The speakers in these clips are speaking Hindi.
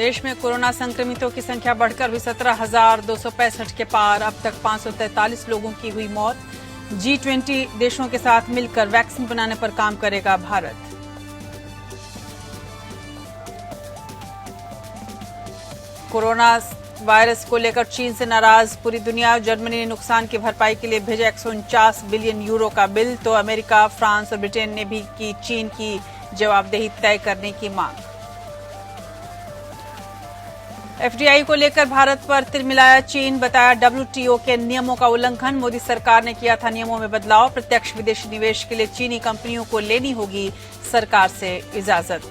देश में कोरोना संक्रमितों की संख्या बढ़कर हुई 17,265 के पार। अब तक 543 लोगों की हुई मौत। G20 देशों के साथ मिलकर वैक्सीन बनाने पर काम करेगा भारत। कोरोना वायरस को लेकर चीन से नाराज पूरी दुनिया। जर्मनी ने नुकसान की भरपाई के लिए भेजा 149 बिलियन यूरो का बिल, तो अमेरिका, फ्रांस और ब्रिटेन ने भी की चीन की जवाबदेही तय करने की मांग। एफडीआई को लेकर भारत पर तिलमिलाया चीन, बताया WTO के नियमों का उल्लंघन। मोदी सरकार ने किया था नियमों में बदलाव। प्रत्यक्ष विदेशी निवेश के लिए चीनी कंपनियों को लेनी होगी सरकार से इजाजत।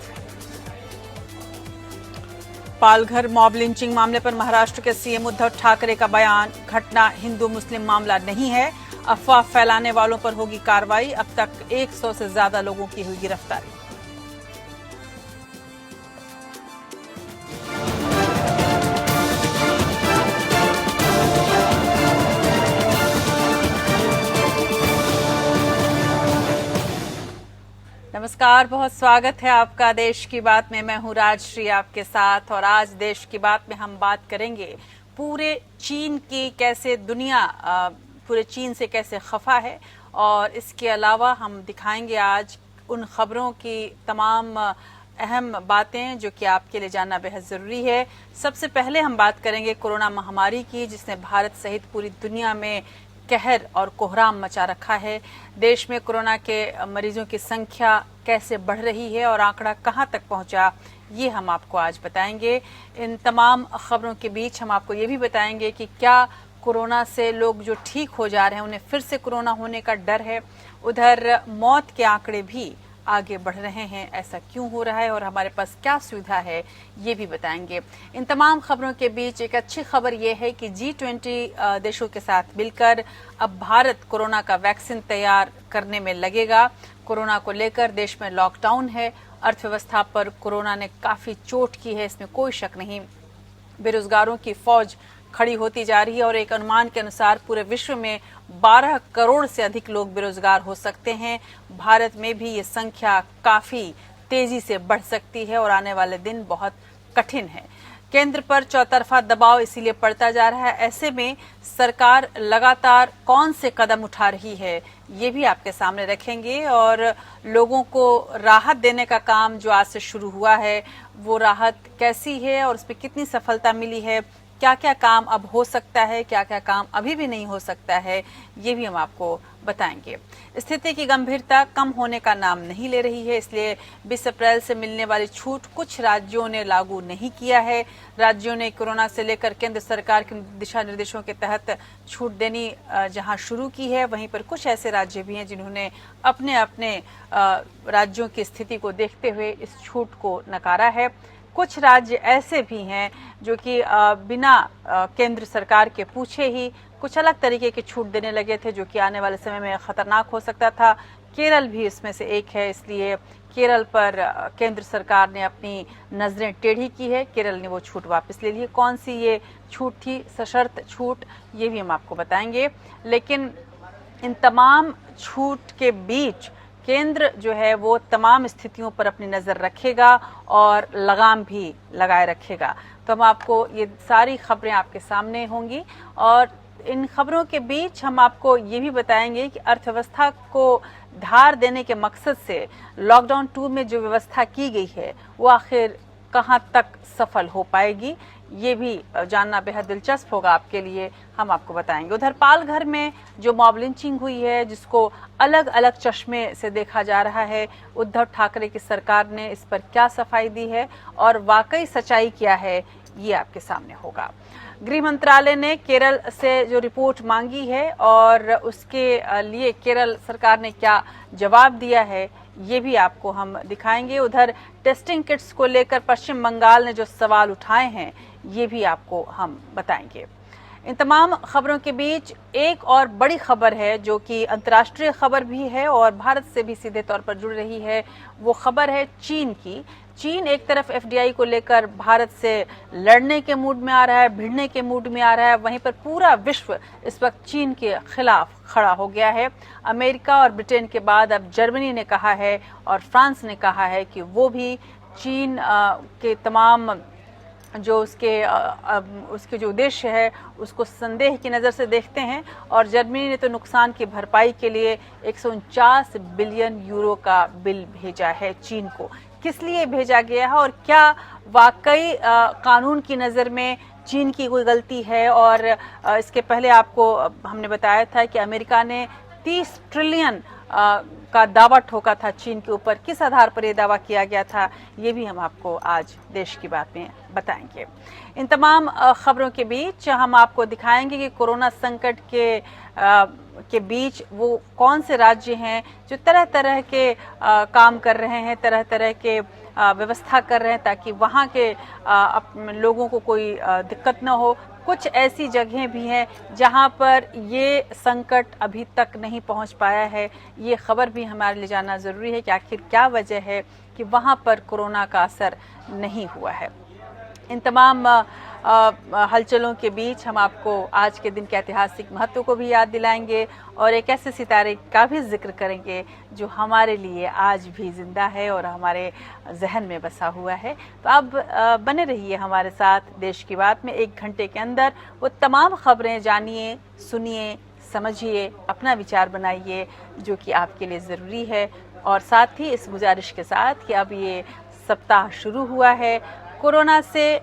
पालघर मॉब लिंचिंग मामले पर महाराष्ट्र के सीएम उद्धव ठाकरे का बयान, घटना हिंदू मुस्लिम मामला नहीं है, अफवाह फैलाने वालों पर होगी कार्रवाई। अब तक 100 से ज्यादा लोगों की हुई गिरफ्तारी। नमस्कार, बहुत स्वागत है आपका देश की बात में। मैं हूं राजश्री आपके साथ, और आज देश की बात में हम बात करेंगे पूरे चीन की, कैसे दुनिया पूरे चीन से कैसे खफा है, और इसके अलावा हम दिखाएंगे आज उन खबरों की तमाम अहम बातें जो कि आपके लिए जानना बेहद जरूरी है। सबसे पहले हम बात करेंगे कोरोना महामारी की, जिसने भारत सहित पूरी दुनिया में कहर और कोहराम मचा रखा है। देश में कोरोना के मरीजों की संख्या कैसे बढ़ रही है और आंकड़ा कहां तक पहुंचा, ये हम आपको आज बताएंगे। इन तमाम खबरों के बीच हम आपको ये भी बताएंगे कि क्या कोरोना से लोग जो ठीक हो जा रहे हैं उन्हें फिर से कोरोना होने का डर है। उधर मौत के आंकड़े भी आगे बढ़ रहे हैं, ऐसा क्यों हो रहा है और हमारे पास क्या सुविधा है, ये भी बताएंगे। इन तमाम खबरों के बीच एक अच्छी खबर ये है कि G20 देशों के साथ मिलकर अब भारत कोरोना का वैक्सीन तैयार करने में लगेगा। कोरोना को लेकर देश में लॉकडाउन है, अर्थव्यवस्था पर कोरोना ने काफी चोट की है, इसमें कोई शक नहीं। बेरोजगारों की फौज खड़ी होती जा रही है और एक अनुमान के अनुसार पूरे विश्व में 12 करोड़ से अधिक लोग बेरोजगार हो सकते हैं। भारत में भी ये संख्या काफी तेजी से बढ़ सकती है और आने वाले दिन बहुत कठिन है। केंद्र पर चौतरफा दबाव इसीलिए पड़ता जा रहा है। ऐसे में सरकार लगातार कौन से कदम उठा रही है, ये भी आपके सामने रखेंगे, और लोगों को राहत देने का काम जो आज से शुरू हुआ है वो राहत कैसी है और उसमें कितनी सफलता मिली है, क्या क्या काम अब हो सकता है, क्या क्या काम अभी भी नहीं हो सकता है, ये भी हम आपको बताएंगे। स्थिति की गंभीरता कम होने का नाम नहीं ले रही है, इसलिए 20 अप्रैल से मिलने वाली छूट कुछ राज्यों ने लागू नहीं किया है। राज्यों ने कोरोना से लेकर केंद्र सरकार के दिशा निर्देशों के तहत छूट देनी जहां शुरू की है, वहीं पर कुछ ऐसे राज्य भी हैं जिन्होंने अपने अपने राज्यों की स्थिति को देखते हुए इस छूट को नकारा है। कुछ राज्य ऐसे भी हैं जो कि बिना केंद्र सरकार के पूछे ही कुछ अलग तरीके की छूट देने लगे थे, जो कि आने वाले समय में खतरनाक हो सकता था। केरल भी इसमें से एक है, इसलिए केरल पर केंद्र सरकार ने अपनी नजरें टेढ़ी की है। केरल ने वो छूट वापस ले ली है। कौन सी ये छूट थी, सशर्त छूट, ये भी हम आपको बताएंगे। लेकिन इन तमाम छूट के बीच केंद्र जो है वो तमाम स्थितियों पर अपनी नजर रखेगा और लगाम भी लगाए रखेगा। तो हम आपको ये सारी खबरें आपके सामने होंगी, और इन खबरों के बीच हम आपको ये भी बताएंगे कि अर्थव्यवस्था को धार देने के मकसद से लॉकडाउन 2 में जो व्यवस्था की गई है वो आखिर कहां तक सफल हो पाएगी, ये भी जानना बेहद दिलचस्प होगा आपके लिए, हम आपको बताएंगे। उधर पालघर में जो मॉब लिंचिंग हुई है, जिसको अलग अलग चश्मे से देखा जा रहा है, उद्धव ठाकरे की सरकार ने इस पर क्या सफाई दी है और वाकई सच्चाई क्या है, ये आपके सामने होगा। गृह मंत्रालय ने केरल से जो रिपोर्ट मांगी है और उसके लिए केरल सरकार ने क्या जवाब दिया है, ये भी आपको हम दिखाएंगे। उधर टेस्टिंग किट्स को लेकर पश्चिम बंगाल ने जो सवाल उठाए हैं, ये भी आपको हम बताएंगे। इन तमाम खबरों के बीच एक और बड़ी खबर है जो कि अंतर्राष्ट्रीय खबर भी है और भारत से भी सीधे तौर पर जुड़ रही है। वो खबर है चीन की। चीन एक तरफ एफडीआई को लेकर भारत से लड़ने के मूड में आ रहा है, भिड़ने के मूड में आ रहा है, वहीं पर पूरा विश्व इस वक्त चीन के खिलाफ खड़ा हो गया है। अमेरिका और ब्रिटेन के बाद अब जर्मनी ने कहा है और फ्रांस ने कहा है कि वो भी चीन के तमाम जो उसके जो उद्देश्य है उसको संदेह की नज़र से देखते हैं। और जर्मनी ने तो नुकसान की भरपाई के लिए 149 बिलियन यूरो का बिल भेजा है चीन को। किस लिए भेजा गया है और क्या वाकई कानून की नज़र में चीन की कोई गलती है? और इसके पहले आपको हमने बताया था कि अमेरिका ने 30 ट्रिलियन का दावा ठोका था चीन के ऊपर। किस आधार पर यह दावा किया गया था, ये भी हम आपको आज देश की बात में बताएंगे। इन तमाम खबरों के बीच हम आपको दिखाएंगे कि कोरोना संकट के बीच वो कौन से राज्य हैं जो तरह तरह के काम कर रहे हैं, तरह तरह के व्यवस्था कर रहे हैं ताकि वहाँ के लोगों को कोई दिक्कत न हो। कुछ ऐसी जगहें भी हैं जहां पर ये संकट अभी तक नहीं पहुंच पाया है। ये खबर भी हमारे लिए जानना ज़रूरी है कि आखिर क्या वजह है कि वहां पर कोरोना का असर नहीं हुआ है। इन तमाम हलचलों के बीच हम आपको आज के दिन के ऐतिहासिक महत्व को भी याद दिलाएंगे और एक ऐसे सितारे का भी जिक्र करेंगे जो हमारे लिए आज भी जिंदा है और हमारे जहन में बसा हुआ है। तो अब बने रहिए हमारे साथ देश की बात में। 1 घंटे के अंदर वो तमाम खबरें जानिए, सुनिए, समझिए, अपना विचार बनाइए जो कि आपके लिए ज़रूरी है। और साथ ही इस गुजारिश के साथ कि अब ये सप्ताह शुरू हुआ है, कोरोना से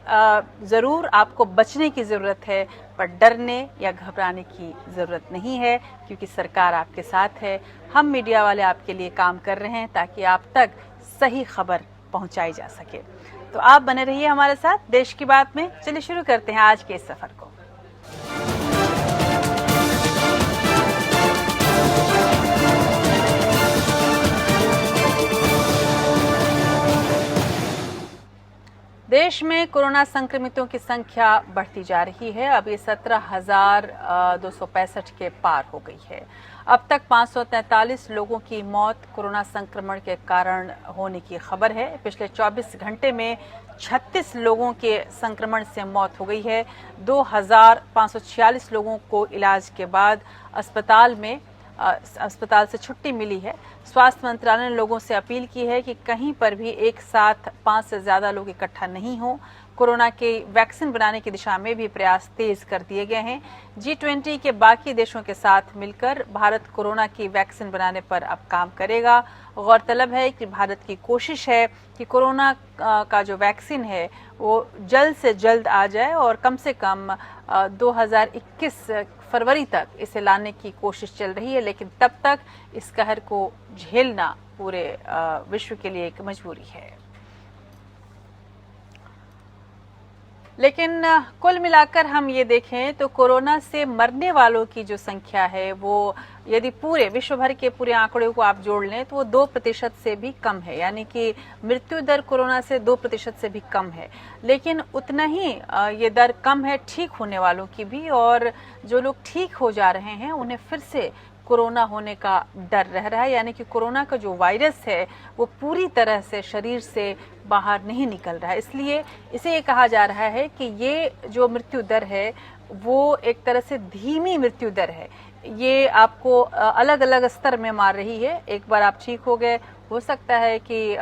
ज़रूर आपको बचने की ज़रूरत है, पर डरने या घबराने की ज़रूरत नहीं है क्योंकि सरकार आपके साथ है। हम मीडिया वाले आपके लिए काम कर रहे हैं ताकि आप तक सही खबर पहुंचाई जा सके। तो आप बने रहिए हमारे साथ देश की बात में। चलिए शुरू करते हैं आज के इस सफ़र को। देश में कोरोना संक्रमितों की संख्या बढ़ती जा रही है। अब ये 17,265 के पार हो गई है। अब तक 543 लोगों की मौत कोरोना संक्रमण के कारण होने की खबर है। पिछले 24 घंटे में 36 लोगों के संक्रमण से मौत हो गई है। 2,546 लोगों को इलाज के बाद अस्पताल से छुट्टी मिली है। स्वास्थ्य मंत्रालय ने लोगों से अपील की है कि कहीं पर भी एक साथ 5 से ज्यादा लोग इकट्ठा नहीं हो। कोरोना के वैक्सीन बनाने की दिशा में भी प्रयास तेज कर दिए गए हैं। G20 के बाकी देशों के साथ मिलकर भारत कोरोना की वैक्सीन बनाने पर अब काम करेगा। गौरतलब है कि भारत की कोशिश है कि कोरोना का जो वैक्सीन है वो जल्द से जल्द आ जाए और कम से कम 2021 फरवरी तक इसे लाने की कोशिश चल रही है, लेकिन तब तक इस कहर को झेलना पूरे विश्व के लिए एक मजबूरी है। लेकिन कुल मिलाकर हम ये देखें तो कोरोना से मरने वालों की जो संख्या है वो यदि पूरे विश्व भर के पूरे आंकड़े को आप जोड़ लें तो वो 2% से भी कम है, यानी कि मृत्यु दर कोरोना से 2% से भी कम है। लेकिन उतना ही ये दर कम है ठीक होने वालों की भी, और जो लोग ठीक हो जा रहे हैं उन्हें फिर से कोरोना होने का डर रह रहा है, यानी कि कोरोना का जो वायरस है वो पूरी तरह से शरीर से बाहर नहीं निकल रहा है। इसलिए इसे ये कहा जा रहा है कि ये जो मृत्यु दर है वो एक तरह से धीमी मृत्यु दर है। ये आपको अलग अलग स्तर में मार रही है। एक बार आप ठीक हो गए, हो सकता है कि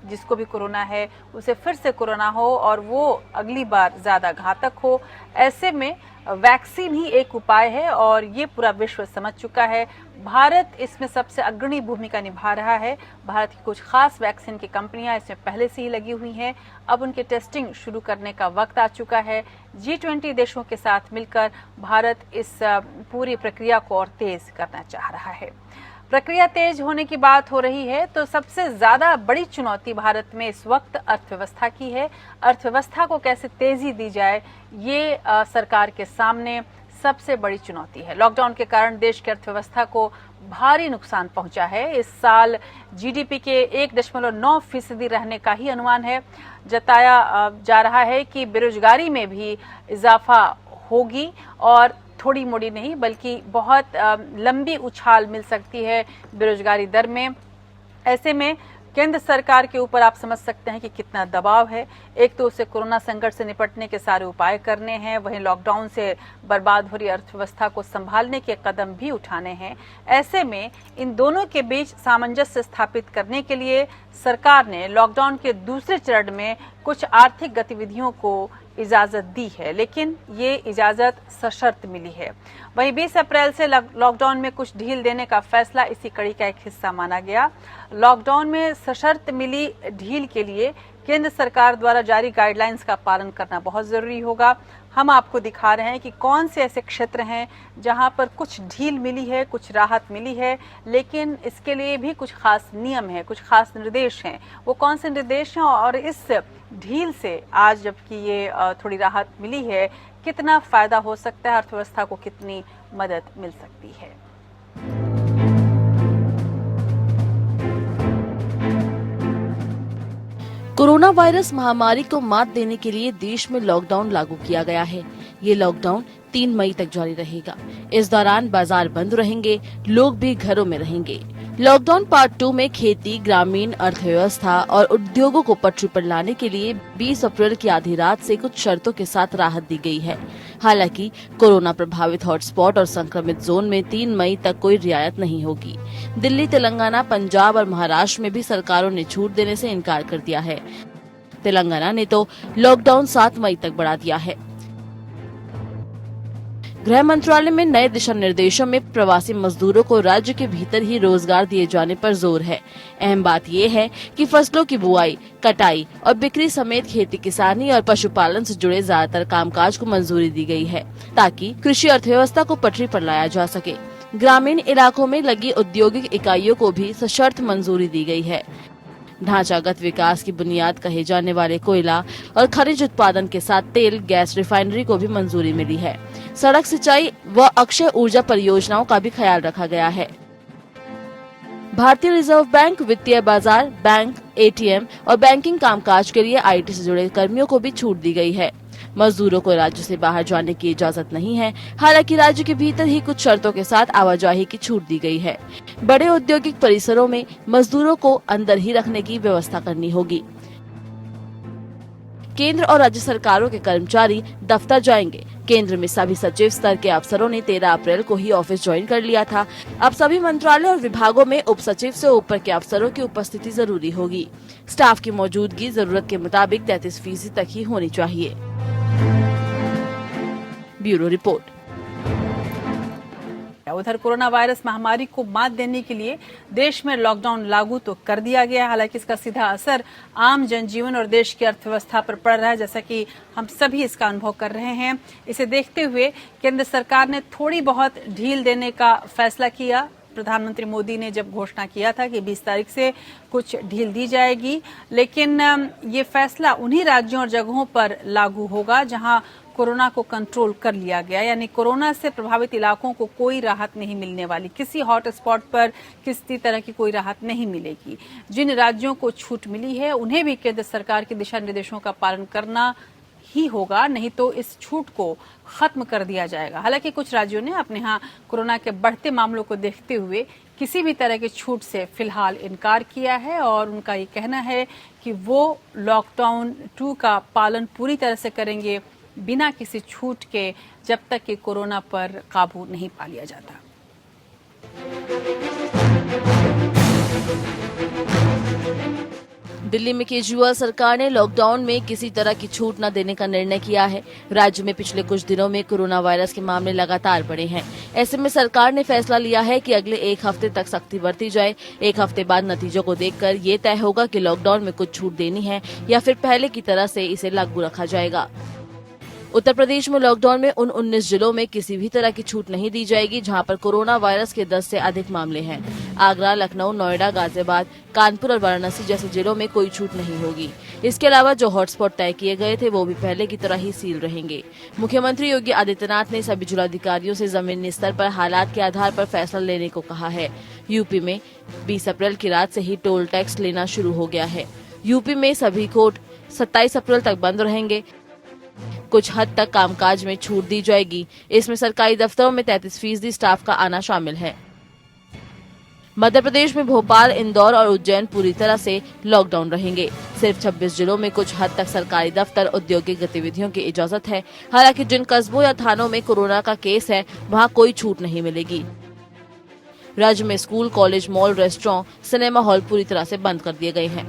जिसको भी कोरोना है उसे फिर से कोरोना हो और वो अगली बार ज़्यादा घातक हो। ऐसे में वैक्सीन ही एक उपाय है और ये पूरा विश्व समझ चुका है। भारत इसमें सबसे अग्रणी भूमिका निभा रहा है। भारत की कुछ खास वैक्सीन की कंपनियां इसमें पहले से ही लगी हुई हैं। अब उनकी टेस्टिंग शुरू करने का वक्त आ चुका है। G20 देशों के साथ मिलकर भारत इस पूरी प्रक्रिया को और तेज करना चाह रहा है। प्रक्रिया तेज होने की बात हो रही है तो सबसे ज्यादा बड़ी चुनौती भारत में इस वक्त अर्थव्यवस्था की है। अर्थव्यवस्था को कैसे तेजी दी जाए, ये सरकार के सामने सबसे बड़ी चुनौती है। लॉकडाउन के कारण देश की अर्थव्यवस्था को भारी नुकसान पहुंचा है। इस साल GDP के 1.9% रहने का ही अनुमान है। जताया जा रहा है कि बेरोजगारी में भी इजाफा होगी और थोड़ी मोड़ी नहीं बल्कि बहुत लंबी उछाल मिल सकती है बेरोजगारी दर में। ऐसे में केंद्र सरकार के ऊपर आप समझ सकते हैं कि कितना दबाव है। एक तो उसे कोरोना संकट से निपटने के सारे उपाय करने हैं, वहीं लॉकडाउन से बर्बाद हो रही अर्थव्यवस्था को संभालने के कदम भी उठाने हैं। ऐसे में इन दोनों के बीच सामंजस्य स्थापित करने के लिए सरकार ने लॉकडाउन के दूसरे चरण में कुछ आर्थिक गतिविधियों को इजाजत दी है, लेकिन ये इजाजत सशर्त मिली है। वहीं 20 अप्रैल से लॉकडाउन में कुछ ढील देने का फैसला इसी कड़ी का एक हिस्सा माना गया। लॉकडाउन में सशर्त मिली ढील के लिए केंद्र सरकार द्वारा जारी गाइडलाइंस का पालन करना बहुत जरूरी होगा। हम आपको दिखा रहे हैं कि कौन से ऐसे क्षेत्र हैं जहां पर कुछ ढील मिली है, कुछ राहत मिली है, लेकिन इसके लिए भी कुछ खास नियम है, कुछ खास निर्देश हैं। वो कौन से निर्देश हैं और इस ढील से आज जबकि ये थोड़ी राहत मिली है, कितना फायदा हो सकता है, अर्थव्यवस्था को कितनी मदद मिल सकती है। कोरोना वायरस महामारी को मात देने के लिए देश में लॉकडाउन लागू किया गया है। ये लॉकडाउन 3 मई तक जारी रहेगा। इस दौरान बाजार बंद रहेंगे, लोग भी घरों में रहेंगे। लॉकडाउन पार्ट 2 में खेती, ग्रामीण अर्थव्यवस्था और उद्योगों को पटरी पर लाने के लिए 20 अप्रैल की आधी रात से कुछ शर्तों के साथ राहत दी गई है। हालांकि कोरोना प्रभावित हॉटस्पॉट और संक्रमित जोन में 3 मई तक कोई रियायत नहीं होगी। दिल्ली, तेलंगाना, पंजाब और महाराष्ट्र में भी सरकारों ने छूट देने से इनकार कर दिया है। तेलंगाना ने तो लॉकडाउन 7 मई तक बढ़ा दिया है। गृह मंत्रालय में नए दिशा निर्देशों में प्रवासी मजदूरों को राज्य के भीतर ही रोजगार दिए जाने पर जोर है। अहम बात यह है कि फसलों की बुआई, कटाई और बिक्री समेत खेती किसानी और पशुपालन से जुड़े ज्यादातर कामकाज को मंजूरी दी गई है, ताकि कृषि अर्थव्यवस्था को पटरी पर लाया जा सके। ग्रामीण इलाकों में लगी औद्योगिक इकाइयों को भी सशर्त मंजूरी दी गई है। ढांचागत विकास की बुनियाद कहे जाने वाले कोयला और खनिज उत्पादन के साथ तेल, गैस रिफाइनरी को भी मंजूरी मिली है। सड़क सिंचाई व अक्षय ऊर्जा परियोजनाओं का भी ख्याल रखा गया है। भारतीय रिजर्व बैंक वित्तीय बाजार, बैंक, एटीएम और बैंकिंग कामकाज के लिए आईटी से जुड़े कर्मियों को भी छूट दी गई है। मजदूरों को राज्य से बाहर जाने की इजाजत नहीं है। हालांकि राज्य के भीतर ही कुछ शर्तों के साथ आवाजाही की छूट दी गई है। बड़े औद्योगिक परिसरों में मजदूरों को अंदर ही रखने की व्यवस्था करनी होगी। केंद्र और राज्य सरकारों के कर्मचारी दफ्तर जाएंगे। केंद्र में सभी सचिव स्तर के अफसरों ने 13 अप्रैल को ही ऑफिस ज्वाइन कर लिया था। अब सभी मंत्रालय और विभागों में उप सचिव से ऊपर के अफसरों की उपस्थिति जरूरी होगी। स्टाफ की मौजूदगी जरूरत के मुताबिक 33% तक ही होनी चाहिए। Bureau report. उधर कोरोना वायरस महामारी को मात देने के लिए देश में लॉकडाउन लागू तो कर दिया गया है। हालांकि इसका सीधा असर आम जनजीवन और देश की अर्थव्यवस्था पर पड़ रहा है, जैसा कि हम सभी इसका अनुभव कर रहे हैं। इसे देखते हुए केंद्र सरकार ने थोड़ी बहुत ढील देने का फैसला किया। प्रधानमंत्री मोदी ने जब घोषणा किया था कि 20 तारीख से कुछ ढील दी जाएगी, लेकिन ये फैसला उन्हीं राज्यों और जगहों पर लागू होगा जहां कोरोना को कंट्रोल कर लिया गया, यानी कोरोना से प्रभावित इलाकों को कोई राहत नहीं मिलने वाली। किसी हॉटस्पॉट पर किसी तरह की कोई राहत नहीं मिलेगी। जिन राज्यों को छूट मिली है उन्हें भी केंद्र सरकार के दिशा निर्देशों का पालन करना ही होगा, नहीं तो इस छूट को खत्म कर दिया जाएगा। हालांकि कुछ राज्यों ने अपने यहाँ कोरोना के बढ़ते मामलों को देखते हुए किसी भी तरह की छूट से फिलहाल इनकार किया है और उनका ये कहना है कि वो लॉकडाउन 2 का पालन पूरी तरह से करेंगे बिना किसी छूट के, जब तक कि कोरोना पर काबू नहीं पा लिया जाता। दिल्ली में केजरीवाल सरकार ने लॉकडाउन में किसी तरह की छूट न देने का निर्णय किया है। राज्य में पिछले कुछ दिनों में कोरोना वायरस के मामले लगातार बढ़े हैं। ऐसे में सरकार ने फैसला लिया है कि अगले 1 हफ्ते तक सख्ती बरती जाए। 1 हफ्ते बाद नतीजों को देखकर ये तय होगा कि लॉकडाउन में कुछ छूट देनी है या फिर पहले की तरह से इसे लागू रखा जाएगा। उत्तर प्रदेश में लॉकडाउन में उन 19 जिलों में किसी भी तरह की छूट नहीं दी जाएगी जहां पर कोरोना वायरस के 10 से अधिक मामले हैं। आगरा, लखनऊ, नोएडा, गाजियाबाद, कानपुर और वाराणसी जैसे जिलों में कोई छूट नहीं होगी। इसके अलावा जो हॉटस्पॉट तय किए गए थे वो भी पहले की तरह ही सील रहेंगे। मुख्यमंत्री योगी आदित्यनाथ ने सभी जिलाधिकारियों से जमीनी स्तर पर हालात के आधार पर फैसला लेने को कहा है। यूपी में 20 अप्रैल की रात से ही टोल टैक्स लेना शुरू हो गया है। यूपी में सभी कोर्ट 27 अप्रैल तक बंद रहेंगे। कुछ हद तक कामकाज में छूट दी जाएगी। इसमें सरकारी दफ्तरों में 33% स्टाफ का आना शामिल है। मध्य प्रदेश में भोपाल, इंदौर और उज्जैन पूरी तरह से लॉकडाउन रहेंगे। सिर्फ 26 जिलों में कुछ हद तक सरकारी दफ्तर, औद्योगिक गतिविधियों की इजाजत है। हालांकि जिन कस्बों या थानों में कोरोना का केस है वहां कोई छूट नहीं मिलेगी। राज्य में school, college, mall, restaurant, cinema hall पूरी तरह से बंद कर दिए गए हैं।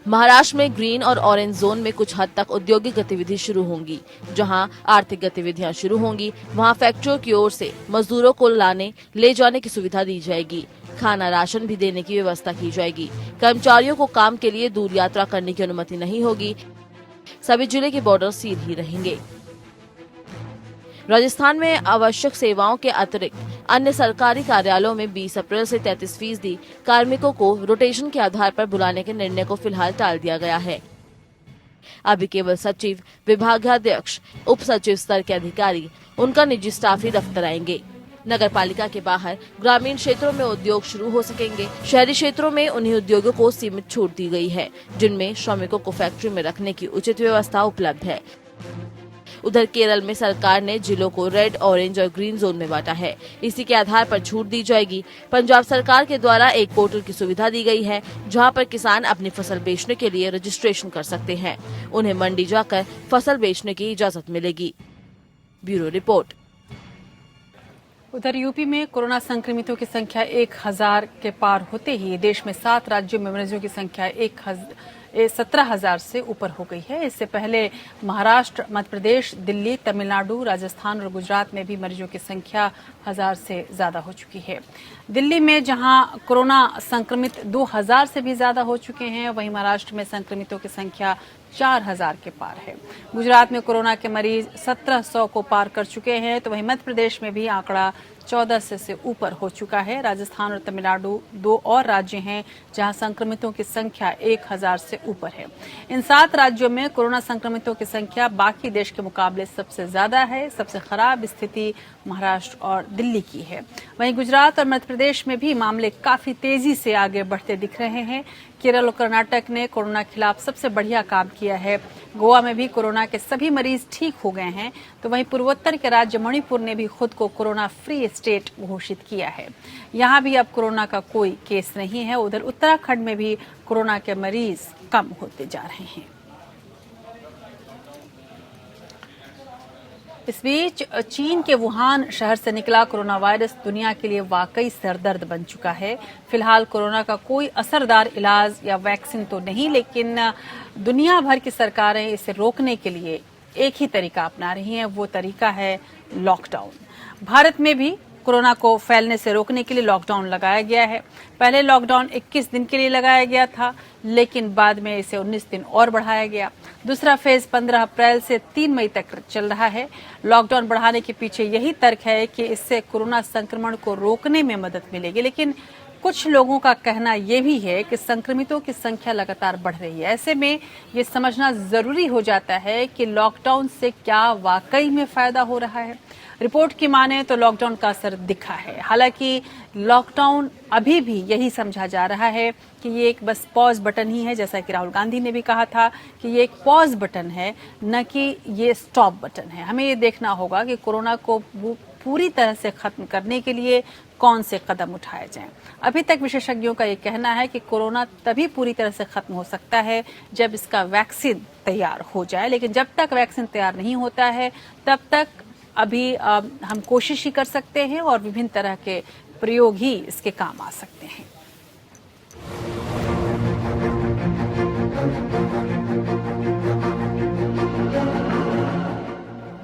महाराष्ट्र में ग्रीन और ऑरेंज जोन में कुछ हद तक औद्योगिक गतिविधि शुरू होंगी। जहां आर्थिक गतिविधियां शुरू होंगी, वहां फैक्ट्रियों की ओर से मजदूरों को लाने ले जाने की सुविधा दी जाएगी। खाना राशन भी देने की व्यवस्था की जाएगी। कर्मचारियों को काम के लिए दूर यात्रा करने की अनुमति नहीं होगी। सभी जिले के बॉर्डर सील ही रहेंगे। राजस्थान में आवश्यक सेवाओं के अतिरिक्त अन्य सरकारी कार्यालयों में 20 अप्रैल से 33% कार्मिकों को रोटेशन के आधार पर बुलाने के निर्णय को फिलहाल टाल दिया गया है। अभी केवल सचिव, विभागाध्यक्ष, उप सचिव स्तर के अधिकारी, उनका निजी स्टाफ ही दफ्तर आएंगे। नगर पालिका के बाहर ग्रामीण क्षेत्रों में उद्योग शुरू हो सकेंगे। शहरी क्षेत्रों में उन्हीं उद्योगों को सीमित छूट दी गई है जिनमें श्रमिकों को फैक्ट्री में रखने की उचित व्यवस्था उपलब्ध है। उधर केरल में सरकार ने जिलों को रेड, ऑरेंज और ग्रीन जोन में बांटा है। इसी के आधार पर छूट दी जाएगी। पंजाब सरकार के द्वारा एक पोर्टल की सुविधा दी गई है जहां पर किसान अपनी फसल बेचने के लिए रजिस्ट्रेशन कर सकते हैं। उन्हें मंडी जाकर फसल बेचने की इजाजत मिलेगी। Bureau report. उधर यूपी में कोरोना संक्रमितों की संख्या 1000 के पार होते ही देश में 7 राज्यों में मरीजों की संख्या 17,000 से ऊपर हो गई है। इससे पहले महाराष्ट्र, मध्य प्रदेश, दिल्ली, तमिलनाडु, राजस्थान और गुजरात में भी मरीजों की संख्या 1000 से ज्यादा हो चुकी है। दिल्ली में जहां कोरोना संक्रमित 2000 से भी ज्यादा हो चुके हैं, वहीं महाराष्ट्र में संक्रमितों की संख्या 4000 के पार है। गुजरात में कोरोना के मरीज 1700 को पार कर चुके हैं, तो वहीं मध्य प्रदेश में भी आंकड़ा 1400 से ऊपर हो चुका है। राजस्थान और तमिलनाडु 2 और राज्य हैं जहां संक्रमितों की संख्या 1000 से ऊपर है। इन 7 राज्यों में कोरोना संक्रमितों की संख्या बाकी देश के मुकाबले सबसे ज्यादा है। सबसे खराब स्थिति महाराष्ट्र और दिल्ली की है। वहीं गुजरात और मध्य प्रदेश में भी मामले काफी तेजी से आगे बढ़ते दिख रहे हैं। केरल और कर्नाटक ने कोरोना के खिलाफ सबसे बढ़िया काम किया है। गोवा में भी कोरोना के सभी मरीज ठीक हो गए हैं, तो वहीं पूर्वोत्तर के राज्य मणिपुर ने भी खुद को कोरोना फ्री स्टेट घोषित किया है। यहां भी अब कोरोना का कोई केस नहीं है। उधर उत्तराखंड में भी कोरोना के मरीज कम होते जा रहे हैं। इस बीच चीन के वुहान शहर से निकला कोरोना वायरस दुनिया के लिए वाकई सरदर्द बन चुका है। फिलहाल कोरोना का कोई असरदार इलाज या वैक्सीन तो नहीं, लेकिन दुनिया भर की सरकारें इसे रोकने के लिए एक ही तरीका अपना रही हैं। वो तरीका है लॉकडाउन। भारत में भी कोरोना को फैलने से रोकने के लिए लॉकडाउन लगाया गया है। पहले लॉकडाउन 21 दिन के लिए लगाया गया था, लेकिन बाद में इसे 19 दिन और बढ़ाया गया। दूसरा फेज 15 अप्रैल से 3 मई तक चल रहा है। लॉकडाउन बढ़ाने के पीछे यही तर्क है कि इससे कोरोना संक्रमण को रोकने में मदद मिलेगी, लेकिन कुछ लोगों का कहना यह भी है कि संक्रमितों की संख्या लगातार बढ़ रही है। ऐसे में ये समझना जरूरी हो जाता है कि लॉकडाउन से क्या वाकई में फायदा हो रहा है। रिपोर्ट की माने तो लॉकडाउन का असर दिखा है। हालांकि लॉकडाउन अभी भी यही समझा जा रहा है कि ये एक बस पॉज बटन ही है, जैसा कि राहुल गांधी ने भी कहा था कि ये एक पॉज बटन है, न कि ये स्टॉप बटन है। हमें ये देखना होगा कि कोरोना को पूरी तरह से खत्म करने के लिए कौन से कदम उठाए जाएं। अभी तक विशेषज्ञों का ये कहना है कि कोरोना तभी पूरी तरह से खत्म हो सकता है जब इसका वैक्सीन तैयार हो जाए, लेकिन जब तक वैक्सीन तैयार नहीं होता है तब तक अभी हम कोशिश ही कर सकते हैं और विभिन्न तरह के प्रयोग ही इसके काम आ सकते हैं।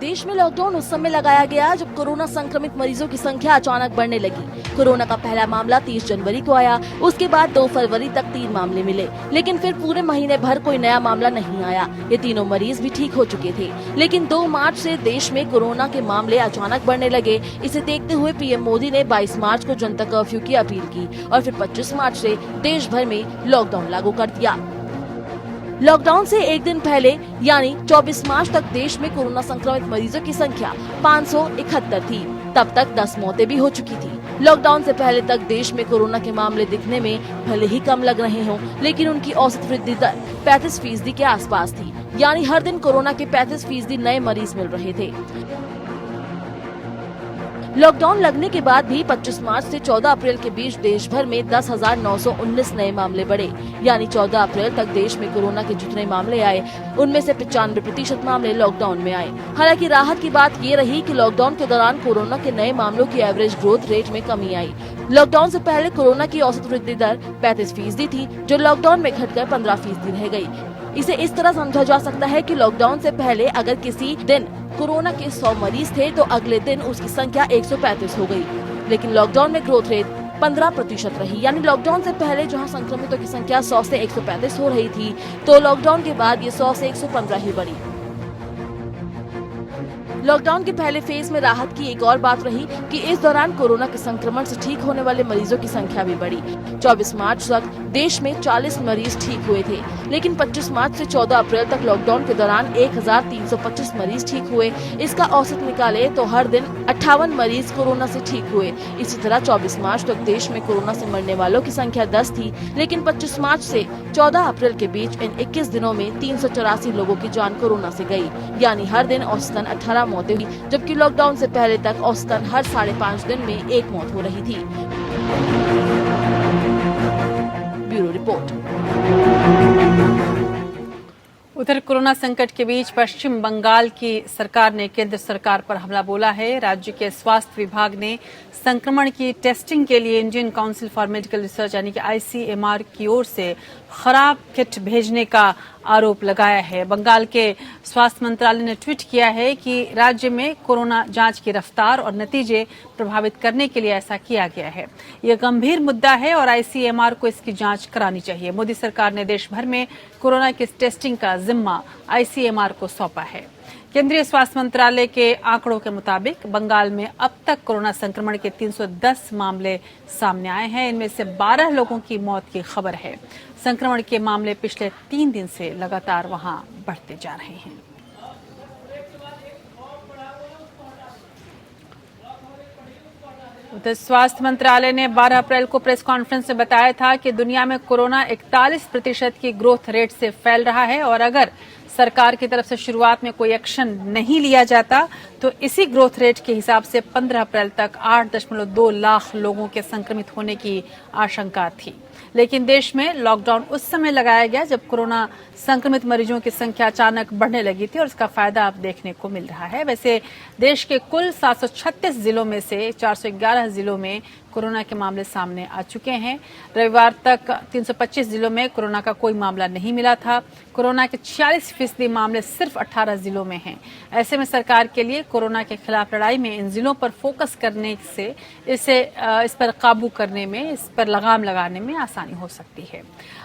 देश में लॉकडाउन उस समय लगाया गया जब कोरोना संक्रमित मरीजों की संख्या अचानक बढ़ने लगी। कोरोना का पहला मामला 30 जनवरी को आया, उसके बाद 2 फरवरी तक 3 मामले मिले, लेकिन फिर पूरे महीने भर कोई नया मामला नहीं आया। ये तीनों मरीज भी ठीक हो चुके थे, लेकिन 2 मार्च से देश में कोरोना के मामले अचानक बढ़ने लगे। इसे देखते हुए पीएम मोदी ने 22 मार्च को जनता कर्फ्यू की अपील की और फिर 25 मार्च से देश भर में लॉकडाउन लागू कर दिया। लॉकडाउन से एक दिन पहले यानी 24 मार्च तक देश में कोरोना संक्रमित मरीजों की संख्या 571 थी। तब तक 10 मौतें भी हो चुकी थी। लॉकडाउन से पहले तक देश में कोरोना के मामले दिखने में भले ही कम लग रहे हों, लेकिन उनकी औसत वृद्धि दर 35% के आसपास थी। यानी हर दिन कोरोना के 35% नए मरीज मिल रहे थे। लॉकडाउन लगने के बाद भी 25 मार्च से 14 अप्रैल के बीच देश भर में 10,919 नए मामले बढ़े। यानी 14 अप्रैल तक देश में कोरोना के जितने मामले आए उनमें से 95% मामले लॉकडाउन में आए। हालांकि राहत की बात ये रही कि लॉकडाउन के दौरान कोरोना के नए मामलों की एवरेज ग्रोथ रेट में कमी आई। लॉकडाउन से पहले कोरोना की औसत वृद्धि दर 35% थी, जो लॉकडाउन में घटकर 15% रह गई। इसे इस तरह समझा जा सकता है कि लॉकडाउन से पहले अगर किसी दिन कोरोना के 100 मरीज थे तो अगले दिन उसकी संख्या 135 हो गई। लेकिन लॉकडाउन में ग्रोथ रेट 15% रही, यानी लॉकडाउन से पहले जहां संक्रमितों की संख्या 100 से 135 हो रही थी, तो लॉकडाउन के बाद ये 100 से 115 ही बढ़ी। लॉकडाउन के पहले फेज में राहत की एक और बात रही कि इस दौरान कोरोना के संक्रमण से ठीक होने वाले मरीजों की संख्या भी बढ़ी। 24 मार्च तक देश में 40 मरीज ठीक हुए थे, लेकिन 25 मार्च से 14 अप्रैल तक लॉकडाउन के दौरान 1325 मरीज ठीक हुए। इसका औसत निकाले तो हर दिन 58 मरीज कोरोना से ठीक हुए। इसी तरह 24 मार्च तक देश में कोरोना से मरने वालों की संख्या 10 थी, लेकिन 25 मार्च से 14 अप्रैल के बीच इन 21 दिनों में 384 लोगों की जान कोरोना से गई, यानी हर दिन औसतन 18 मौतें हुई, जबकि लॉकडाउन से पहले तक औसतन हर 5.5 दिन में एक मौत हो रही थी। Bureau report. उधर कोरोना संकट के बीच पश्चिम बंगाल की सरकार ने केंद्र सरकार पर हमला बोला है। राज्य के स्वास्थ्य विभाग ने संक्रमण की टेस्टिंग के लिए Indian council for medical research यानी कि ICMR की ओर से खराब किट भेजने का आरोप लगाया है। बंगाल के स्वास्थ्य मंत्रालय ने ट्वीट किया है कि राज्य में कोरोना जांच की रफ्तार और नतीजे प्रभावित करने के लिए ऐसा किया गया है। यह गंभीर मुद्दा है और ICMR को इसकी जांच करानी चाहिए। मोदी सरकार ने देश भर में कोरोना की टेस्टिंग का जिम्मा ICMR को सौंपा है। केंद्रीय स्वास्थ्य मंत्रालय के आंकड़ों के मुताबिक बंगाल में अब तक कोरोना संक्रमण के 310 मामले सामने आए हैं। इनमें से 12 लोगों की मौत की खबर है। संक्रमण के मामले पिछले 3 दिन से लगातार वहां बढ़ते जा रहे हैं। उधर स्वास्थ्य मंत्रालय ने 12 अप्रैल को प्रेस कॉन्फ्रेंस में बताया था कि दुनिया में कोरोना 41% की ग्रोथ रेट से फैल रहा है और अगर सरकार की तरफ से शुरुआत में कोई एक्शन नहीं लिया जाता तो इसी ग्रोथ रेट के हिसाब से 15 अप्रैल तक 8.2 लाख लोगों के संक्रमित होने की आशंका थी। लेकिन देश में लॉकडाउन उस समय लगाया गया जब कोरोना संक्रमित मरीजों की संख्या अचानक बढ़ने लगी थी और इसका फायदा अब देखने को मिल रहा है। वैसे देश के कुल 736 जिलों में से 411 जिलों में कोरोना के मामले सामने आ चुके हैं। रविवार तक 325 जिलों में कोरोना का कोई मामला नहीं मिला था। कोरोना के 46% मामले सिर्फ 18 जिलों में हैं। ऐसे में सरकार के लिए कोरोना के खिलाफ लड़ाई में इन जिलों पर फोकस करने से इस पर काबू करने में, इस पर लगाम लगाने में आसानी हो सकती है।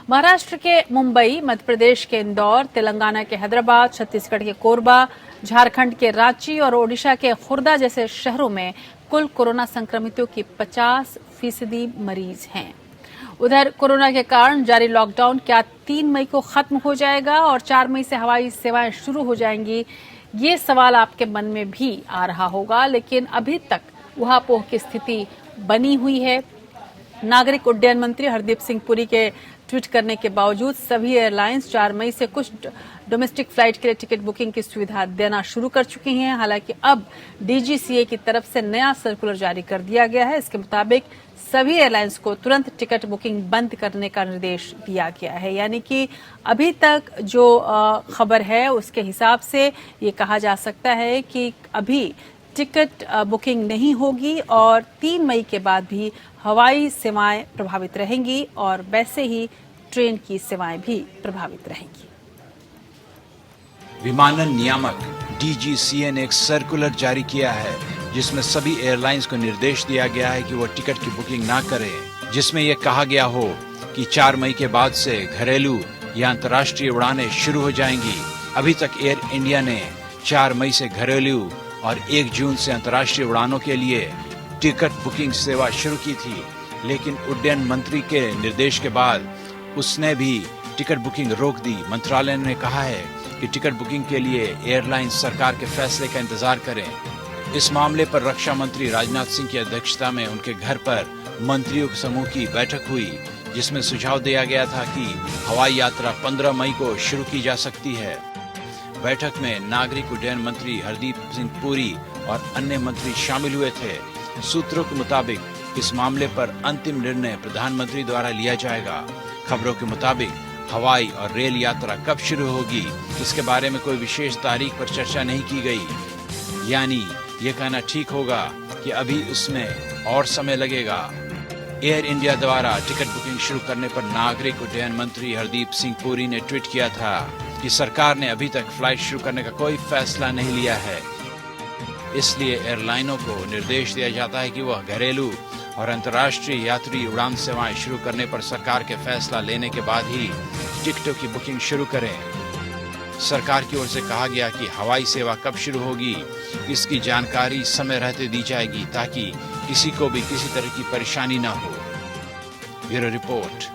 महाराष्ट्र के मुंबई, मध्य प्रदेश के इंदौर, तेलंगाना के हैदराबाद, छत्तीसगढ़ के कोरबा, झारखंड के रांची और ओडिशा के खुर्दा जैसे शहरों में कुल कोरोना संक्रमितों की 50% मरीज हैं। उधर कोरोना के कारण जारी लॉकडाउन क्या 3 मई को खत्म हो जाएगा और 4 मई से हवाई सेवाएं शुरू हो जाएंगी, ये सवाल आपके मन में भी आ रहा होगा। लेकिन अभी तक ऊहापोह की स्थिति बनी हुई है। नागरिक उड्डयन मंत्री हरदीप सिंह पुरी के ट्वीट करने के बावजूद सभी एयरलाइंस 4 मई से कुछ डोमेस्टिक फ्लाइट के लिए टिकट बुकिंग की सुविधा देना शुरू कर चुकी हैं। हालांकि अब DGCA की तरफ से नया सर्कुलर जारी कर दिया गया है। इसके मुताबिक सभी एयरलाइंस को तुरंत टिकट बुकिंग बंद करने का निर्देश दिया गया है। यानी कि अभी तक जो खबर है उसके हिसाब से ये कहा जा सकता है कि अभी टिकट बुकिंग नहीं होगी और 3 मई के बाद भी हवाई सेवाएं प्रभावित रहेंगी और वैसे ही ट्रेन की सेवाएं भी प्रभावित रहेंगी। विमानन नियामक DGCA ने एक सर्कुलर जारी किया है जिसमें सभी एयरलाइंस को निर्देश दिया गया है कि वो टिकट की बुकिंग ना करें, जिसमें यह कहा गया हो कि 4 मई के बाद से घरेलू या अंतर्राष्ट्रीय उड़ानें शुरू हो जाएंगी। अभी तक एयर इंडिया ने 4 मई से घरेलू और 1 जून से अंतर्राष्ट्रीय उड़ानों के लिए टिकट बुकिंग सेवा शुरू की थी, लेकिन उड्डयन मंत्री के निर्देश के बाद उसने भी टिकट बुकिंग रोक दी। मंत्रालय ने कहा है कि टिकट बुकिंग के लिए एयरलाइंस सरकार के फैसले का इंतजार करें। इस मामले पर रक्षा मंत्री राजनाथ सिंह की अध्यक्षता में उनके घर पर मंत्रियों के समूह की बैठक हुई, जिसमें सुझाव दिया गया था कि हवाई यात्रा 15 मई को शुरू की जा सकती है। बैठक में नागरिक उड्डयन मंत्री हरदीप सिंह पुरी और अन्य मंत्री शामिल हुए थे। सूत्रों के मुताबिक इस मामले पर अंतिम निर्णय प्रधानमंत्री द्वारा लिया जाएगा। खबरों के मुताबिक हवाई और रेल यात्रा कब शुरू होगी, इसके बारे में कोई विशेष तारीख पर चर्चा नहीं की गई। यानी ये कहना ठीक होगा कि अभी उसमें और समय लगेगा। एयर इंडिया द्वारा टिकट बुकिंग शुरू करने पर नागरिक उड्डयन मंत्री हरदीप सिंह पुरी ने ट्वीट किया था कि सरकार ने अभी तक फ्लाइट शुरू करने का कोई फैसला नहीं लिया है। इसलिए एयरलाइनों को निर्देश दिया जाता है कि वह घरेलू और अंतर्राष्ट्रीय यात्री उड़ान सेवाएं शुरू करने पर सरकार के फैसला लेने के बाद ही टिकटों की बुकिंग शुरू करें। सरकार की ओर से कहा गया कि हवाई सेवा कब शुरू होगी इसकी जानकारी समय रहते दी जाएगी ताकि किसी को भी किसी तरह की परेशानी न हो। Bureau report.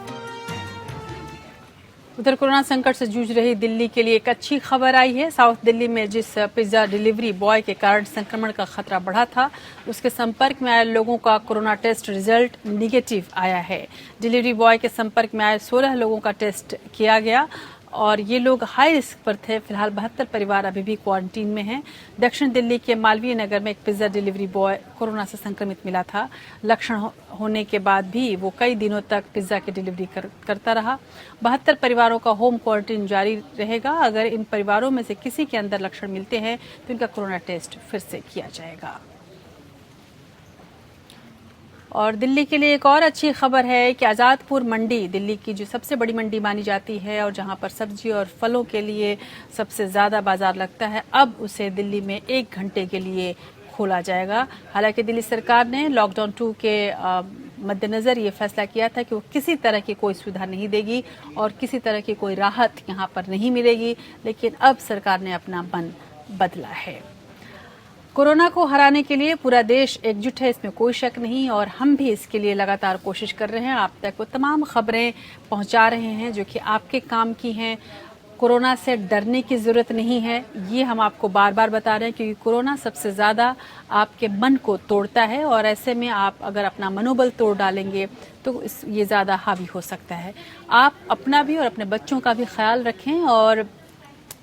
उधर कोरोना संकट से जूझ रही दिल्ली के लिए एक अच्छी खबर आई है। साउथ दिल्ली में जिस पिज्जा डिलीवरी बॉय के कारण संक्रमण का खतरा बढ़ा था, उसके संपर्क में आए लोगों का कोरोना टेस्ट रिजल्ट निगेटिव आया है। डिलीवरी बॉय के संपर्क में आए 16 लोगों का टेस्ट किया गया और ये लोग हाई रिस्क पर थे। फिलहाल 72 परिवार अभी भी क्वारंटीन में हैं। दक्षिण दिल्ली के मालवीय नगर में एक पिज्जा डिलीवरी बॉय कोरोना से संक्रमित मिला था। लक्षण होने के बाद भी वो कई दिनों तक पिज्जा की डिलीवरी करता रहा। 72 परिवारों का होम क्वारंटीन जारी रहेगा। अगर इन परिवारों में से किसी के अंदर लक्षण मिलते हैं तो इनका कोरोना टेस्ट फिर से किया जाएगा। और दिल्ली के लिए एक और अच्छी खबर है कि आज़ादपुर मंडी दिल्ली की जो सबसे बड़ी मंडी मानी जाती है और जहां पर सब्जी और फलों के लिए सबसे ज्यादा बाजार लगता है, अब उसे दिल्ली में 1 घंटे के लिए खोला जाएगा। हालांकि दिल्ली सरकार ने लॉकडाउन 2 के मद्देनजर ये फैसला किया था कि वो किसी तरह की कोई सुविधा नहीं देगी और किसी तरह की कोई राहत यहाँ पर नहीं मिलेगी, लेकिन अब सरकार ने अपना मन बदला है। कोरोना को हराने के लिए पूरा देश एकजुट है, इसमें कोई शक नहीं और हम भी इसके लिए लगातार कोशिश कर रहे हैं। आप तक वो तमाम खबरें पहुंचा रहे हैं जो कि आपके काम की हैं। कोरोना से डरने की जरूरत नहीं है, ये हम आपको बार बार बता रहे हैं क्योंकि कोरोना सबसे ज़्यादा आपके मन को तोड़ता है और ऐसे में आप अगर अपना मनोबल तोड़ डालेंगे तो ये ज़्यादा हावी हो सकता है। आप अपना भी और अपने बच्चों का भी ख्याल रखें और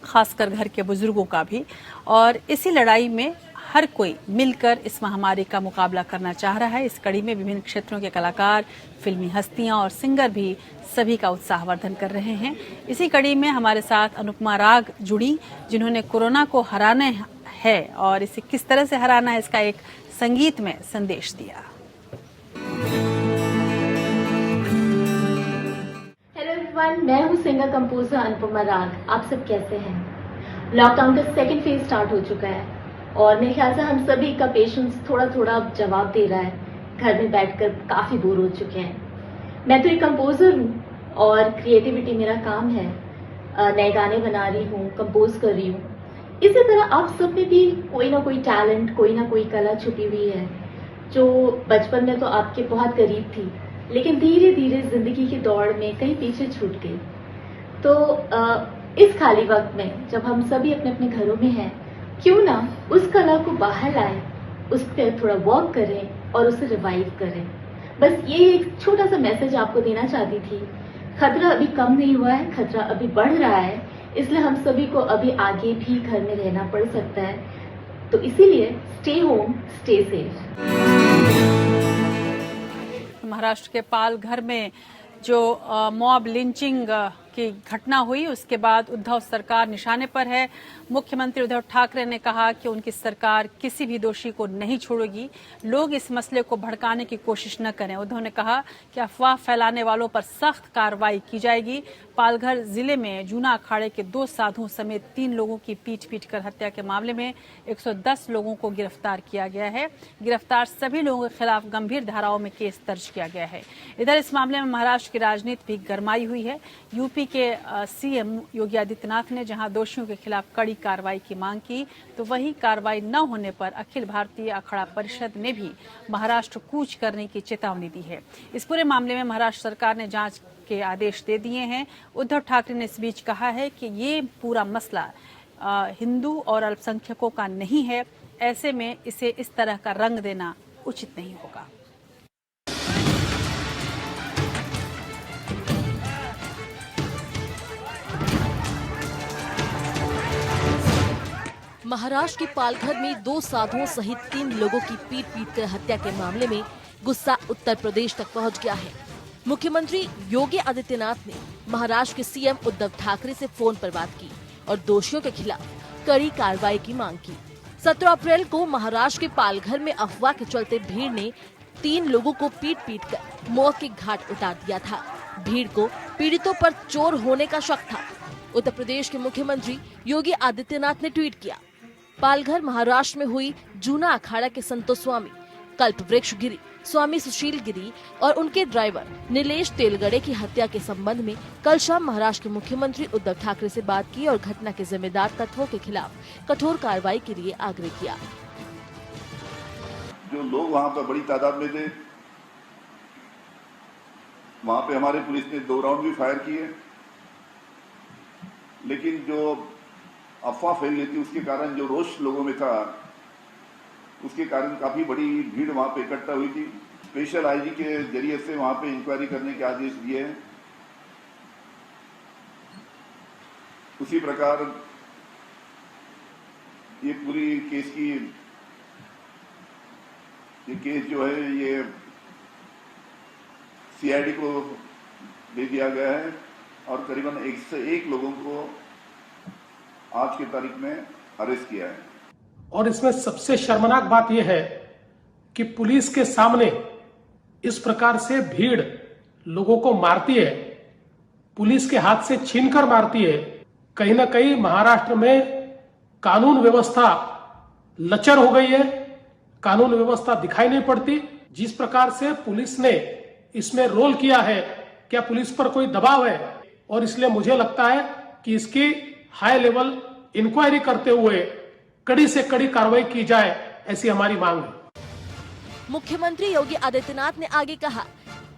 ख़ासकर घर के बुजुर्गों का भी। और इसी लड़ाई में हर कोई मिलकर इस महामारी का मुकाबला करना चाह रहा है। इस कड़ी में विभिन्न क्षेत्रों के कलाकार, फिल्मी हस्तियां और सिंगर भी सभी का उत्साहवर्धन कर रहे हैं। इसी कड़ी में हमारे साथ अनुपमा राग जुड़ी, जिन्होंने कोरोना को हराना है और इसे किस तरह से हराना है इसका एक संगीत में संदेश दिया। हेलो एवरीवन, मैं हूँ सिंगर कंपोजर अनुपमा राग। आप सब कैसे हैं? लॉकडाउन का सेकेंड फेज स्टार्ट हो चुका है और मेरे ख्याल से हम सभी का पेशेंस थोड़ा थोड़ा जवाब दे रहा है। घर में बैठकर काफी बोर हो चुके हैं। मैं तो एक कंपोजर हूँ और क्रिएटिविटी मेरा काम है। नए गाने बना रही हूँ, कंपोज कर रही हूँ। इसी तरह आप सब में भी कोई ना कोई टैलेंट, कोई ना कोई कला छुपी हुई है जो बचपन में तो आपके बहुत करीब थी, लेकिन धीरे धीरे जिंदगी की दौड़ में कहीं पीछे छूट गई। तो इस खाली वक्त में जब हम सभी अपने अपने घरों में हैं, क्यों ना उस कला को बाहर लाएं, उस पर थोड़ा वर्क करें और उसे रिवाइव करें। बस ये एक छोटा सा मैसेज आपको देना चाहती थी। खतरा अभी कम नहीं हुआ है, खतरा अभी बढ़ रहा है, इसलिए हम सभी को अभी आगे भी घर में रहना पड़ सकता है। तो इसीलिए stay home, stay safe. Maharashtra के पालघर में जो मॉब लिंचिंग की घटना हुई, उसके बाद उद्धव सरकार निशाने पर है। मुख्यमंत्री उद्धव ठाकरे ने कहा कि उनकी सरकार किसी भी दोषी को नहीं छोड़ेगी। लोग इस मसले को भड़काने की कोशिश न करें। उद्धव ने कहा कि अफवाह फैलाने वालों पर सख्त कार्रवाई की जाएगी। पालघर जिले में जूना अखाड़े के 2 साधुओं समेत 3 लोगों की पीट कर हत्या के मामले में 110 लोगों को गिरफ्तार किया गया है। गिरफ्तार सभी लोगों के खिलाफ गंभीर धाराओं में केस दर्ज किया गया है। इधर इस मामले में महाराष्ट्र की राजनीति भी गरमाई हुई है। यूपी के सीएम योगी आदित्यनाथ ने जहां दोषियों के खिलाफ कड़ी कार्रवाई की मांग की, तो वही कार्रवाई न होने पर अखिल भारतीय अखाड़ा परिषद ने भी महाराष्ट्र कूच करने की चेतावनी दी है। इस पूरे मामले में महाराष्ट्र सरकार ने जांच के आदेश दे दिए हैं। उद्धव ठाकरे ने इस बीच कहा है कि ये पूरा मसला हिंदू और अल्पसंख्यकों का नहीं है, ऐसे में इसे इस तरह का रंग देना उचित नहीं होगा। महाराष्ट्र के पालघर में 2 साधुओं सहित 3 लोगों की पीट कर हत्या के मामले में गुस्सा उत्तर प्रदेश तक पहुंच गया है। मुख्यमंत्री योगी आदित्यनाथ ने महाराष्ट्र के सीएम उद्धव ठाकरे से फोन पर बात की और दोषियों के खिलाफ कड़ी कार्रवाई की मांग की। 17 अप्रैल को महाराष्ट्र के पालघर में अफवाह के चलते भीड़ ने 3 लोगों को पीट कर मौत के घाट उतार दिया था। भीड़ को पीड़ितों पर चोर होने का शक था। उत्तर प्रदेश के मुख्यमंत्री योगी आदित्यनाथ ने ट्वीट किया, पालघर महाराष्ट्र में हुई जूना अखाड़ा के संतो स्वामी कल्पवृक्ष गिरी, स्वामी सुशील गिरी और उनके ड्राइवर नीलेश तेलगड़े की हत्या के संबंध में कल शाम महाराष्ट्र के मुख्यमंत्री उद्धव ठाकरे से बात की और घटना के जिम्मेदार तत्वों के खिलाफ कठोर कार्रवाई के लिए आग्रह किया। जो लोग वहां पर बड़ी तादाद में थे, वहां पे हमारे पुलिस ने 2 राउंड भी फायर किए, लेकिन जो अफवाह फैल गई थी उसके कारण जो रोष लोगों में था, उसके कारण काफी बड़ी भीड़ वहां पे इकट्ठा हुई थी। स्पेशल आईजी के जरिए से वहां पे इंक्वायरी करने के आदेश दिए हैं। उसी प्रकार ये पूरी केस जो है ये सीआईडी को दे दिया गया है और करीबन 101 लोगों को आज की तारीख में अरेस्ट किया है। और इसमें सबसे शर्मनाक बात यह है कि पुलिस के सामने इस प्रकार से भीड़ लोगों को मारती है, पुलिस के हाथ से छीनकर मारती है। कहीं ना कहीं महाराष्ट्र में कानून व्यवस्था लचर हो गई है, कानून व्यवस्था दिखाई नहीं पड़ती। जिस प्रकार से पुलिस ने इसमें रोल किया है, क्या पुलिस पर कोई दबाव है? और इसलिए मुझे लगता है कि इसकी हाई लेवल इंक्वायरी करते हुए कड़ी से कड़ी कार्रवाई की जाए, ऐसी हमारी मांग है। मुख्यमंत्री योगी आदित्यनाथ ने आगे कहा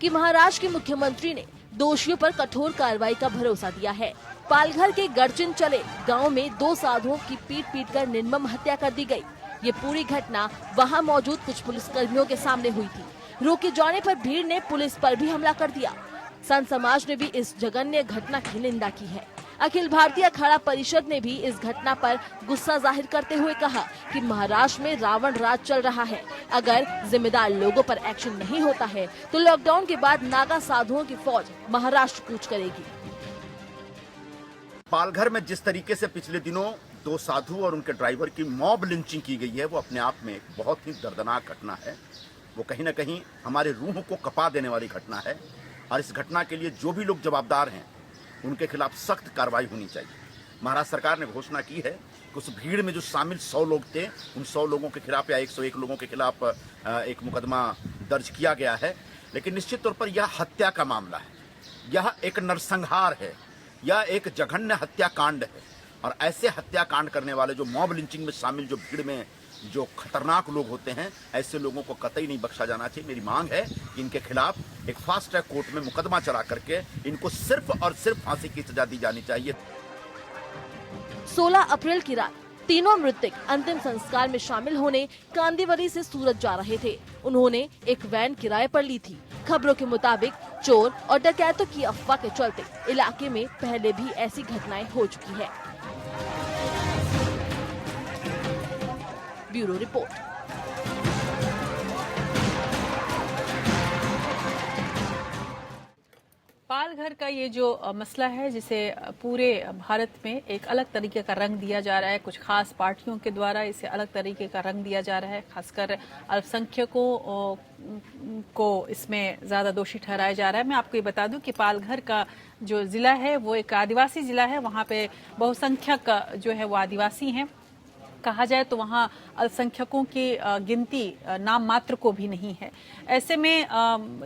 कि महाराष्ट्र के मुख्यमंत्री ने दोषियों पर कठोर कार्रवाई का भरोसा दिया है। पालघर के गड़चिन चले गांव में 2 साधुओं की पीट कर निर्मम हत्या कर दी गई। ये पूरी घटना वहां मौजूद कुछ पुलिसकर्मियों के सामने हुई थी। रोके जाने पर भीड़ ने पुलिस पर भी हमला कर दिया। संत समाज ने भी इस जघन्य घटना की निंदा की है। अखिल भारतीय अखाड़ा परिषद ने भी इस घटना पर गुस्सा जाहिर करते हुए कहा कि महाराष्ट्र में रावण राज चल रहा है। अगर जिम्मेदार लोगों पर एक्शन नहीं होता है तो लॉकडाउन के बाद नागा साधुओं की फौज महाराष्ट्र कूच करेगी। पालघर में जिस तरीके से पिछले दिनों 2 साधु और उनके ड्राइवर की मॉब लिंचिंग की गई है, वो अपने आप में एक बहुत ही दर्दनाक घटना है। वो कहीं ना कहीं हमारे रूह को कपा देने वाली घटना है और इस घटना के लिए जो भी लोग जवाबदार हैं उनके खिलाफ सख्त कार्रवाई होनी चाहिए। महाराष्ट्र सरकार ने घोषणा की है कि उस भीड़ में जो शामिल 100 लोग थे, उन 100 लोगों के खिलाफ या 101 लोगों के खिलाफ एक मुकदमा दर्ज किया गया है। लेकिन निश्चित तौर पर यह हत्या का मामला है, यह एक नरसंहार है, यह एक जघन्य हत्याकांड है। और ऐसे हत्याकांड करने वाले, जो मॉब लिंचिंग में शामिल, जो भीड़ में जो खतरनाक लोग होते हैं, ऐसे लोगों को कतई नहीं बख्शा जाना चाहिए। मेरी मांग है कि इनके खिलाफ एक फास्ट ट्रैक कोर्ट में मुकदमा चला करके इनको सिर्फ और सिर्फ फांसी की सजा दी जानी चाहिए। 16 अप्रैल की रात तीनों मृतक अंतिम संस्कार में शामिल होने कांदिवली से सूरत जा रहे थे। उन्होंने एक वैन किराए पर ली थी। खबरों के मुताबिक चोर और डकैतों की अफवाह के चलते इलाके में पहले भी ऐसी घटनाएं हो चुकी है। Bureau report. पालघर का ये जो मसला है, जिसे पूरे भारत में एक अलग तरीके का रंग दिया जा रहा है, कुछ खास पार्टियों के द्वारा इसे अलग तरीके का रंग दिया जा रहा है, खासकर अल्पसंख्यकों को इसमें ज़्यादा दोषी ठहराया जा रहा है। मैं आपको ये बता दूं कि पालघर का जो ज़िला है वो एक आदिवासी ज़िला है। वहाँ पे बहुसंख्यक जो है वो आदिवासी हैं। कहा जाए तो वहाँ अल्पसंख्यकों की गिनती नाम मात्र को भी नहीं है। ऐसे में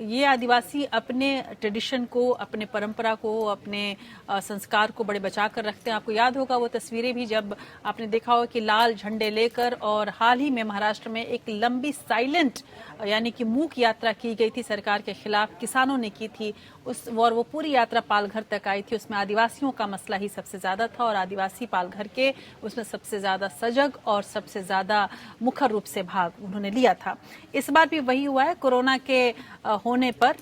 ये आदिवासी अपने ट्रेडिशन को, अपने परंपरा को, अपने संस्कार को बड़े बचा कर रखते हैं। आपको याद होगा वो तस्वीरें भी, जब आपने देखा होगा कि लाल झंडे लेकर, और हाल ही में महाराष्ट्र में एक लंबी साइलेंट यानी कि मूक यात्रा की गई थी सरकार के खिलाफ, किसानों ने की थी और वो पूरी यात्रा पालघर तक आई थी। उसमें आदिवासियों का मसला ही सबसे ज्यादा था और आदिवासी पालघर के उसमें सबसे ज्यादा सजग और सबसे ज्यादा मुखर रूप से भाग उन्होंने लिया था। इस बार भी वही हुआ है। कोरोना के होने पर,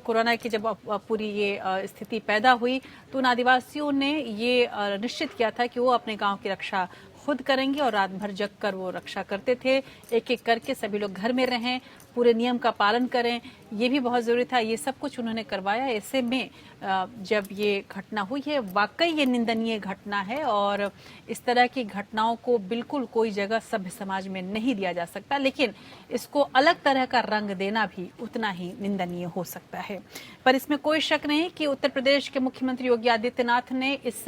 कोरोना की जब पूरी ये स्थिति पैदा हुई तो उन आदिवासियों ने ये निश्चित किया था कि वो अपने गांव की रक्षा खुद करेंगे और रात भर जग कर वो रक्षा करते थे। एक एक करके सभी लोग घर में रहें, पूरे नियम का पालन करें, ये भी बहुत जरूरी था। ये सब कुछ उन्होंने करवाया। ऐसे में जब ये घटना हुई है, वाकई ये निंदनीय घटना है और इस तरह की घटनाओं को बिल्कुल कोई जगह सभ्य समाज में नहीं दिया जा सकता, लेकिन इसको अलग तरह का रंग देना भी उतना ही निंदनीय हो सकता है। पर इसमें कोई शक नहीं कि उत्तर प्रदेश के मुख्यमंत्री योगी आदित्यनाथ ने इस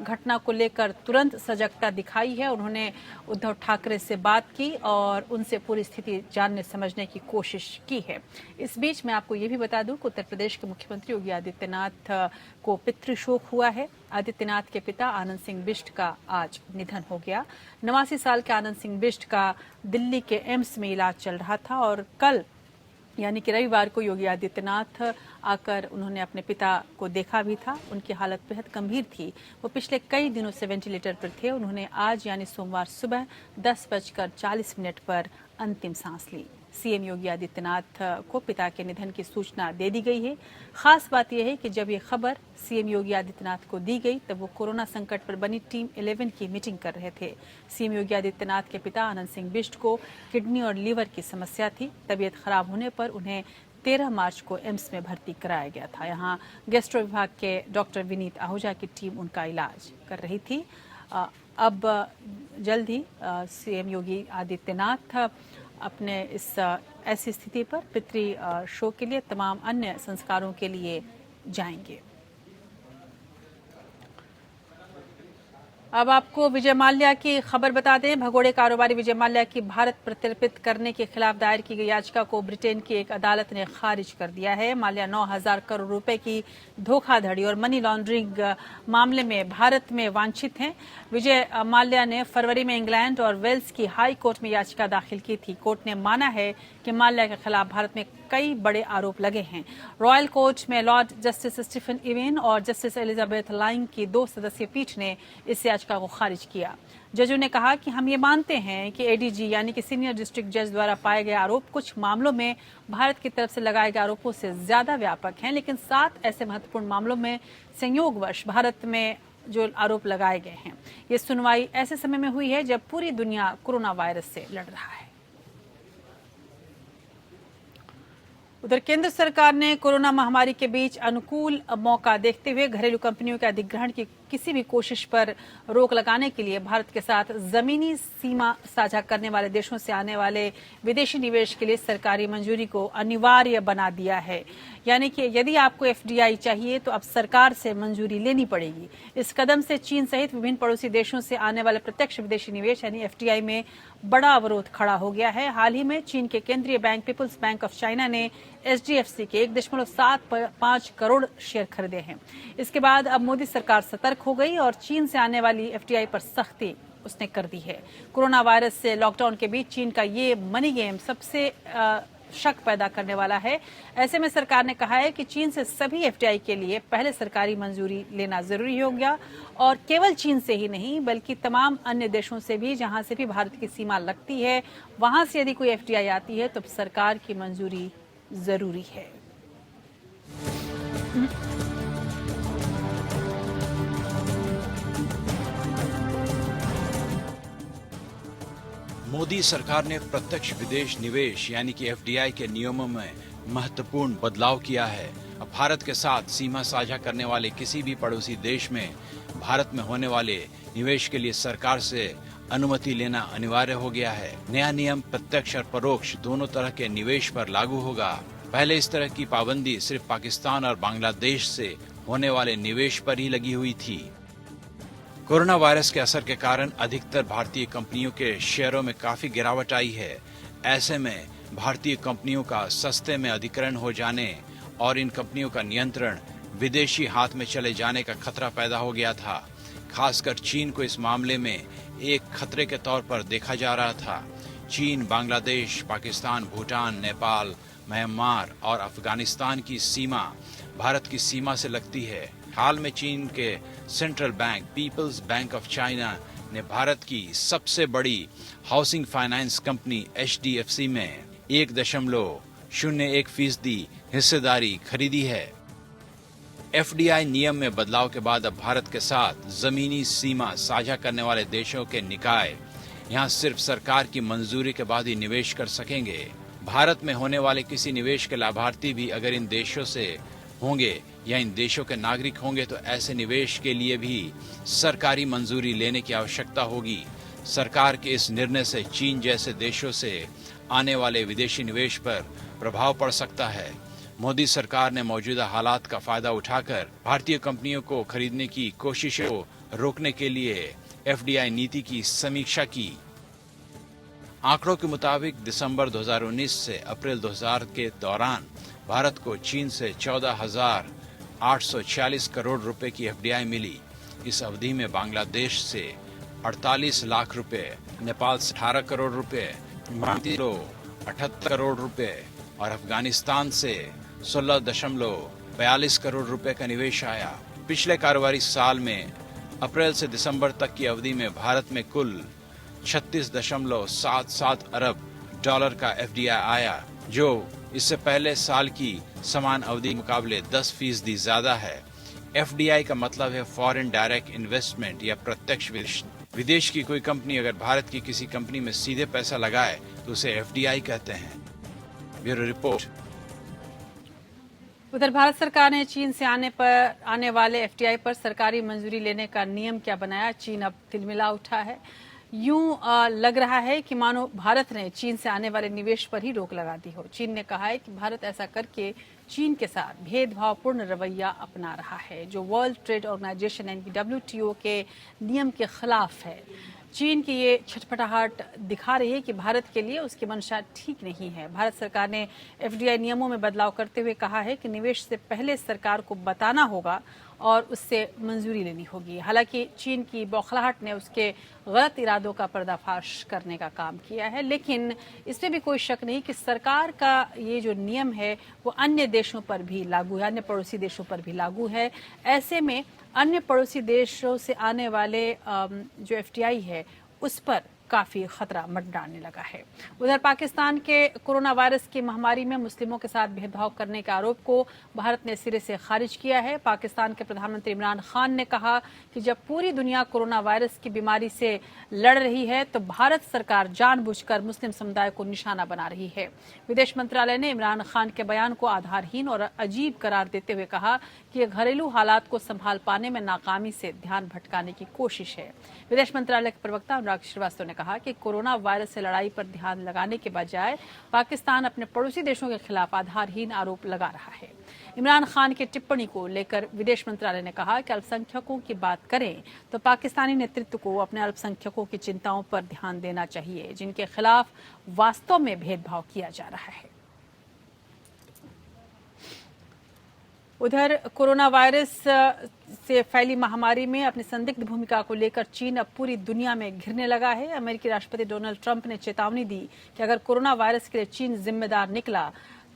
घटना को लेकर तुरंत सजगता दिखाई है। उन्होंने उद्धव ठाकरे से बात की और उनसे पूरी स्थिति जानने समझने की कोशिश की है। इस बीच मैं आपको ये भी बता दूं कि उत्तर प्रदेश के मुख्यमंत्री योगी आदित्यनाथ को पितृशोक हुआ है। आदित्यनाथ के पिता आनंद सिंह बिष्ट का आज निधन हो गया। 89 साल के आनंद सिंह बिष्ट का दिल्ली के एम्स में इलाज चल रहा था और कल यानी कि रविवार को योगी आदित्यनाथ आकर उन्होंने अपने पिता को देखा भी था। उनकी हालत बेहद गंभीर थी। वो पिछले कई दिनों से वेंटिलेटर पर थे। उन्होंने आज यानी सोमवार सुबह 10:40 पर अंतिम सांस ली। सीएम योगी आदित्यनाथ को पिता के निधन की सूचना दे दी गई है। खास बात यह है कि जब ये खबर सीएम योगी आदित्यनाथ को दी गई तब वो कोरोना संकट पर बनी टीम 11 की मीटिंग कर रहे थे। सीएम योगी आदित्यनाथ के पिता आनंद सिंह बिष्ट को किडनी और लीवर की समस्या थी। तबीयत खराब होने पर उन्हें 13 मार्च को एम्स में भर्ती कराया गया था। यहाँ गैस्ट्रो विभाग के डॉक्टर विनीत आहूजा की टीम उनका इलाज कर रही थी। अब जल्द ही सीएम योगी आदित्यनाथ अपने इस ऐसी स्थिति पर पितृ शोक के लिए तमाम अन्य संस्कारों के लिए जाएंगे। अब आपको विजय माल्या की खबर बता दें। भगोड़े कारोबारी विजय माल्या की भारत प्रत्यर्पित करने के खिलाफ दायर की गई याचिका को ब्रिटेन की एक अदालत ने खारिज कर दिया है। माल्या 9,000 करोड़ रुपए की धोखाधड़ी और मनी लॉन्ड्रिंग मामले में भारत में वांछित हैं। विजय माल्या ने फरवरी में इंग्लैंड और वेल्स की हाई कोर्ट में याचिका दाखिल की थी। कोर्ट ने माना है कि माल्या के खिलाफ भारत में कई बड़े आरोप लगे हैं। रॉयल कोर्ट में लॉर्ड जस्टिस स्टीफन इवेन और जस्टिस एलिजाबेथ लाइंग की 2 सदस्यीय पीठ ने इस याचिका को खारिज किया। जजों ने कहा कि हम ये मानते हैं कि एडीजी यानी कि सीनियर डिस्ट्रिक्ट जज द्वारा पाए गए आरोप कुछ मामलों में भारत की तरफ से लगाए गए आरोपों से ज्यादा व्यापक हैं, लेकिन 7 ऐसे महत्वपूर्ण मामलों में संयोगवश भारत में जो आरोप लगाए गए हैं। ये सुनवाई ऐसे समय में हुई है जब पूरी दुनिया कोरोना वायरस से लड़ रहा है। उधर केंद्र सरकार ने कोरोना महामारी के बीच अनुकूल मौका देखते हुए घरेलू कंपनियों के अधिग्रहण की किसी भी कोशिश पर रोक लगाने के लिए भारत के साथ जमीनी सीमा साझा करने वाले देशों से आने वाले विदेशी निवेश के लिए सरकारी मंजूरी को अनिवार्य बना दिया है। यानी कि यदि आपको एफडीआई चाहिए तो अब सरकार से मंजूरी लेनी पड़ेगी। इस कदम से चीन सहित विभिन्न पड़ोसी देशों से आने वाले प्रत्यक्ष विदेशी निवेश यानी एफडीआई में बड़ा अवरोध खड़ा हो गया है। हाल ही में चीन के केंद्रीय bank People's Bank of China ने एचडीएफसी के 1.75 करोड़ शेयर खरीदे हैं। इसके बाद अब मोदी सरकार सतर्क हो गई और चीन से आने वाली एफडीआई पर सख्ती उसने कर दी है। कोरोना वायरस से लॉकडाउन के बीच चीन का ये मनी गेम सबसे शक पैदा करने वाला है। ऐसे में सरकार ने कहा है कि चीन से सभी एफडीआई के लिए पहले सरकारी मंजूरी लेना जरूरी हो गया और केवल चीन से ही नहीं बल्कि तमाम अन्य देशों से भी जहां से भी भारत की सीमा लगती है वहां से यदि कोई एफडीआई आती है तो सरकार की मंजूरी जरूरी है। मोदी सरकार ने प्रत्यक्ष विदेश निवेश यानी कि एफडीआई के नियमों में महत्वपूर्ण बदलाव किया है। अब भारत के साथ सीमा साझा करने वाले किसी भी पड़ोसी देश में भारत में होने वाले निवेश के लिए सरकार से अनुमति लेना अनिवार्य हो गया है। नया नियम प्रत्यक्ष और परोक्ष दोनों तरह के निवेश पर लागू होगा। पहले इस तरह की पाबंदी सिर्फ पाकिस्तान और बांग्लादेश से होने वाले निवेश पर ही लगी हुई थी। कोरोना वायरस के असर के कारण अधिकतर भारतीय कंपनियों के शेयरों में काफी गिरावट आई है। ऐसे में भारतीय कंपनियों का सस्ते में अधिग्रहण हो जाने और इन कंपनियों का नियंत्रण विदेशी हाथ में चले जाने का खतरा पैदा हो गया था। खासकर चीन को इस मामले में एक खतरे के तौर पर देखा जा रहा था। चीन बांग्लादेश, पाकिस्तान, भूटान, नेपाल, म्यांमार और अफगानिस्तान की सीमा भारत की सीमा से लगती है। हाल में चीन के central bank People's Bank of China ने भारत की सबसे बड़ी हाउसिंग फाइनेंस कंपनी एचडीएफसी में 1.01% हिस्सेदारी खरीदी है। एफडीआई नियम में बदलाव के बाद अब भारत के साथ जमीनी सीमा साझा करने वाले देशों के निकाय यहाँ सिर्फ सरकार की मंजूरी के बाद ही निवेश कर सकेंगे। भारत में होने वाले किसी निवेश के लाभार्थी भी अगर इन देशों से होंगे या इन देशों के नागरिक होंगे तो ऐसे निवेश के लिए भी सरकारी मंजूरी लेने की आवश्यकता होगी। सरकार के इस निर्णय से चीन जैसे देशों से आने वाले विदेशी निवेश पर प्रभाव पड़ सकता है। मोदी सरकार ने मौजूदा हालात का फायदा उठाकर भारतीय कंपनियों को खरीदने की कोशिशों को रोकने के लिए एफडीआई नीति की समीक्षा की। आंकड़ों के मुताबिक दिसंबर 2019 से अप्रैल 2000 के दौरान भारत को चीन से 14,846 करोड़ रुपए की एफडीआई मिली। इस अवधि में बांग्लादेश से 48 लाख रुपए, नेपाल से 18 करोड़ रुपए, 78 करोड़ रुपए और अफगानिस्तान से 16.42 करोड़ रुपए का निवेश आया। पिछले कारोबारी साल में अप्रैल से दिसंबर तक की अवधि में भारत में कुल 36.77 अरब डॉलर का एफडीआई आया, जो इससे पहले साल की समान अवधि के मुकाबले 10% ज्यादा है। एफडीआई का मतलब है फॉरेन डायरेक्ट इन्वेस्टमेंट या प्रत्यक्ष विदेश की कोई कंपनी अगर भारत की किसी कंपनी में सीधे पैसा लगाए तो उसे एफडीआई कहते हैं। Bureau report. उधर भारत सरकार ने चीन से आने वाले एफडीआई पर सरकारी मंजूरी लेने का नियम क्या बनाया। चीन अब तिलमिला उठा है। यूं लग रहा है कि मानो भारत ने चीन से आने वाले निवेश पर ही रोक लगा दी हो। चीन ने कहा है कि भारत ऐसा करके चीन के साथ भेदभावपूर्ण रवैया अपना रहा है, जो वर्ल्ड ट्रेड ऑर्गेनाइजेशन यानी WTO के नियम के खिलाफ है। चीन की ये छटपटाहट दिखा रही है कि भारत के लिए उसकी मंशा ठीक नहीं है। भारत सरकार ने एफडीआई नियमों में बदलाव करते हुए कहा है कि निवेश से पहले सरकार को बताना होगा और उससे मंजूरी लेनी होगी। हालांकि चीन की बौखलाहट ने उसके गलत इरादों का पर्दाफाश करने का काम किया है, लेकिन इसमें भी कोई शक नहीं कि सरकार का ये जो नियम है वो अन्य देशों पर भी लागू है, अन्य पड़ोसी देशों पर भी लागू है। ऐसे में अन्य पड़ोसी देशों से आने वाले जो एफडीआई है उस पर काफी खतरा मंडराने लगा है। उधर पाकिस्तान के कोरोना वायरस की महामारी में मुस्लिमों के साथ भेदभाव करने के आरोप को भारत ने सिरे से खारिज किया है। पाकिस्तान के प्रधानमंत्री इमरान खान ने कहा कि जब पूरी दुनिया कोरोना वायरस की बीमारी से लड़ रही है तो भारत सरकार जानबूझकर मुस्लिम समुदाय को निशाना बना रही है। विदेश मंत्रालय ने इमरान खान के बयान को आधारहीन और अजीब करार देते हुए कहा कि यह घरेलू हालात को संभाल पाने में नाकामी से ध्यान भटकाने की कोशिश है। विदेश मंत्रालय के प्रवक्ता अनुराग श्रीवास्तव ने कहा कि कोरोना वायरस से लड़ाई पर ध्यान लगाने के बजाय पाकिस्तान अपने पड़ोसी देशों के खिलाफ आधारहीन आरोप लगा रहा है। इमरान खान की टिप्पणी को लेकर विदेश मंत्रालय ने कहा कि अल्पसंख्यकों की बात करें तो पाकिस्तानी नेतृत्व को अपने अल्पसंख्यकों की चिंताओं पर ध्यान देना चाहिए, जिनके खिलाफ वास्तव में भेदभाव किया जा रहा है। उधर कोरोना वायरस से फैली महामारी में अपनी संदिग्ध भूमिका को लेकर चीन अब पूरी दुनिया में घिरने लगा है। अमेरिकी राष्ट्रपति डोनाल्ड ट्रंप ने चेतावनी दी कि अगर कोरोना वायरस के लिए चीन जिम्मेदार निकला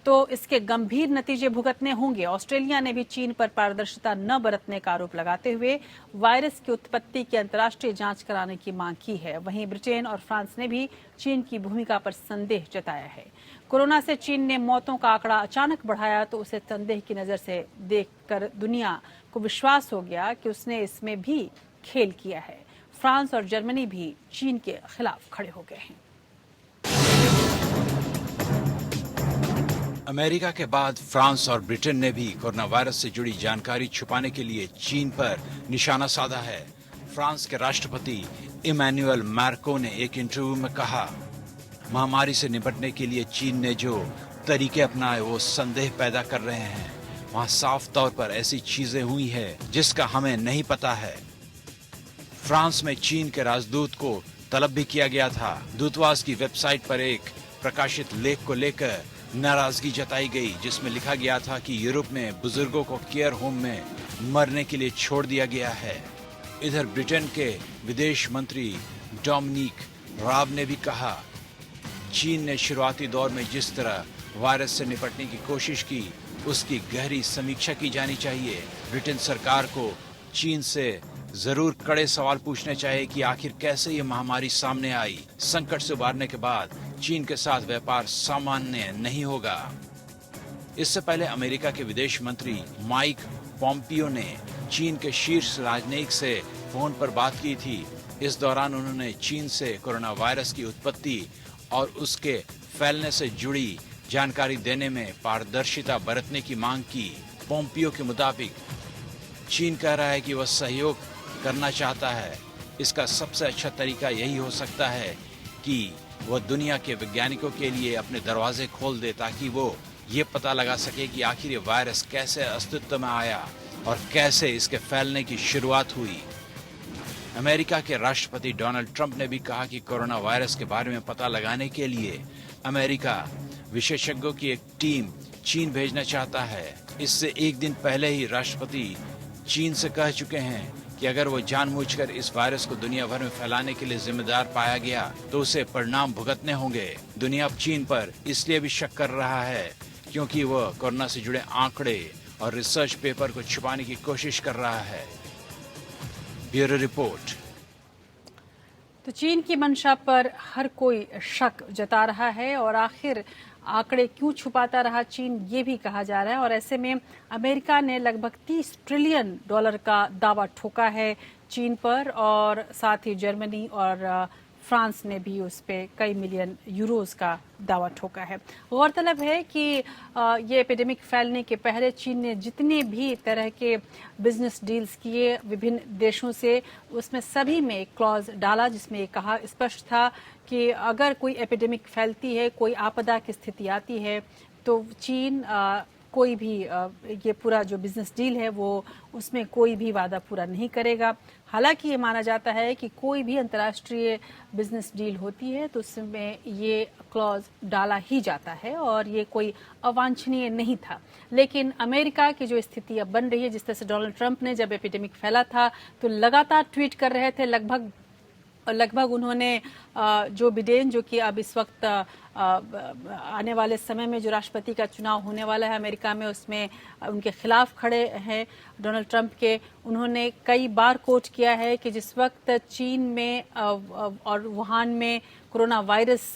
तो इसके गंभीर नतीजे भुगतने होंगे। ऑस्ट्रेलिया ने भी चीन पर पारदर्शिता न बरतने का आरोप लगाते हुए वायरस की उत्पत्ति की अंतर्राष्ट्रीय जांच कराने की मांग की है। वहीं ब्रिटेन और फ्रांस ने भी चीन की भूमिका पर संदेह जताया है। कोरोना से चीन ने मौतों का आंकड़ा अचानक बढ़ाया तो उसे संदेह की नजर से देखकर दुनिया को विश्वास हो गया कि उसने इसमें भी खेल किया है। फ्रांस और जर्मनी भी चीन के खिलाफ खड़े हो गए हैं। अमेरिका के बाद फ्रांस और ब्रिटेन ने भी कोरोना वायरस से जुड़ी जानकारी छुपाने के लिए चीन पर निशाना साधा है। फ्रांस के राष्ट्रपति इमैनुअल मैक्रों ने एक इंटरव्यू में कहा, महामारी से निपटने के लिए चीन ने जो तरीके अपनाए वो संदेह पैदा कर रहे हैं। वहाँ साफ तौर पर ऐसी चीजें हुई है जिसका हमें नहीं पता है। फ्रांस में चीन के राजदूत को तलब भी किया गया था। दूतावास की वेबसाइट पर एक प्रकाशित लेख को लेकर नाराजगी जताई गई, जिसमें लिखा गया था कि यूरोप में बुजुर्गों को केयर होम में मरने के लिए छोड़ दिया गया है। इधर ब्रिटेन के विदेश मंत्री डोमिनिक राब ने भी कहा, चीन ने शुरुआती दौर में जिस तरह वायरस से निपटने की कोशिश की उसकी गहरी समीक्षा की जानी चाहिए। ब्रिटेन सरकार को चीन से जरूर कड़े सवाल पूछने चाहिए कि आखिर कैसे ये महामारी सामने आई। संकट से उबारने के बाद चीन के साथ व्यापार सामान्य नहीं होगा। इससे पहले अमेरिका के विदेश मंत्री माइक पोम्पियो ने चीन के शीर्ष राजनयिक से फोन पर बात की थी। इस दौरान उन्होंने चीन से कोरोना वायरस की उत्पत्ति और उसके फैलने से जुड़ी जानकारी देने में पारदर्शिता बरतने की मांग की। पोम्पियो के मुताबिक चीन कह रहा है कि वह सहयोग करना चाहता है। इसका सबसे अच्छा तरीका यही हो सकता है कि वह दुनिया के वैज्ञानिकों के लिए अपने दरवाजे खोल दे, ताकि वो ये पता लगा सके कि आखिर ये वायरस कैसे अस्तित्व में आया और कैसे इसके फैलने की शुरुआत हुई। अमेरिका के राष्ट्रपति डोनाल्ड ट्रंप ने भी कहा कि कोरोना वायरस के बारे में पता लगाने के लिए अमेरिका विशेषज्ञों की एक टीम चीन भेजना चाहता है। इससे एक दिन पहले ही राष्ट्रपति चीन से कह चुके हैं कि अगर वो जानबूझकर इस वायरस को दुनिया भर में फैलाने के लिए जिम्मेदार पाया गया तो उसे परिणाम भुगतने होंगे। दुनिया अब चीन पर इसलिए भी शक कर रहा है क्योंकि वह कोरोना से जुड़े आंकड़े और रिसर्च पेपर को छुपाने की कोशिश कर रहा है। Bureau report. तो चीन की मंशा पर हर कोई शक जता रहा है और आखिर आंकड़े क्यों छुपाता रहा चीन, ये भी कहा जा रहा है। और ऐसे में अमेरिका ने लगभग $30 ट्रिलियन का दावा ठोका है चीन पर, और साथ ही जर्मनी और फ्रांस ने भी उस पे कई मिलियन यूरोस का दावा ठोका है। गौरतलब है कि ये एपिडेमिक फैलने के पहले चीन ने जितने भी तरह के बिजनेस डील्स किए विभिन्न देशों से, उसमें सभी में एक क्लॉज डाला जिसमें ये कहा स्पष्ट था कि अगर कोई एपिडेमिक फैलती है, कोई आपदा की स्थिति आती है, तो चीन कोई भी ये पूरा जो बिजनेस डील है वो उसमें कोई भी वादा पूरा नहीं करेगा। हालांकि ये माना जाता है कि कोई भी अंतर्राष्ट्रीय बिजनेस डील होती है तो उसमें ये क्लॉज डाला ही जाता है और ये कोई अवांछनीय नहीं था। लेकिन अमेरिका की जो स्थिति अब बन रही है, जिस तरह से डोनाल्ड ट्रंप ने जब एपिडेमिक फैला था तो लगातार ट्वीट कर रहे थे, लगभग उन्होंने जो बिडेन, जो कि अब इस वक्त आने वाले समय में जो राष्ट्रपति का चुनाव होने वाला है अमेरिका में, उसमें उनके खिलाफ खड़े हैं डोनाल्ड ट्रंप के, उन्होंने कई बार कोट किया है कि जिस वक्त चीन में और वुहान में कोरोना वायरस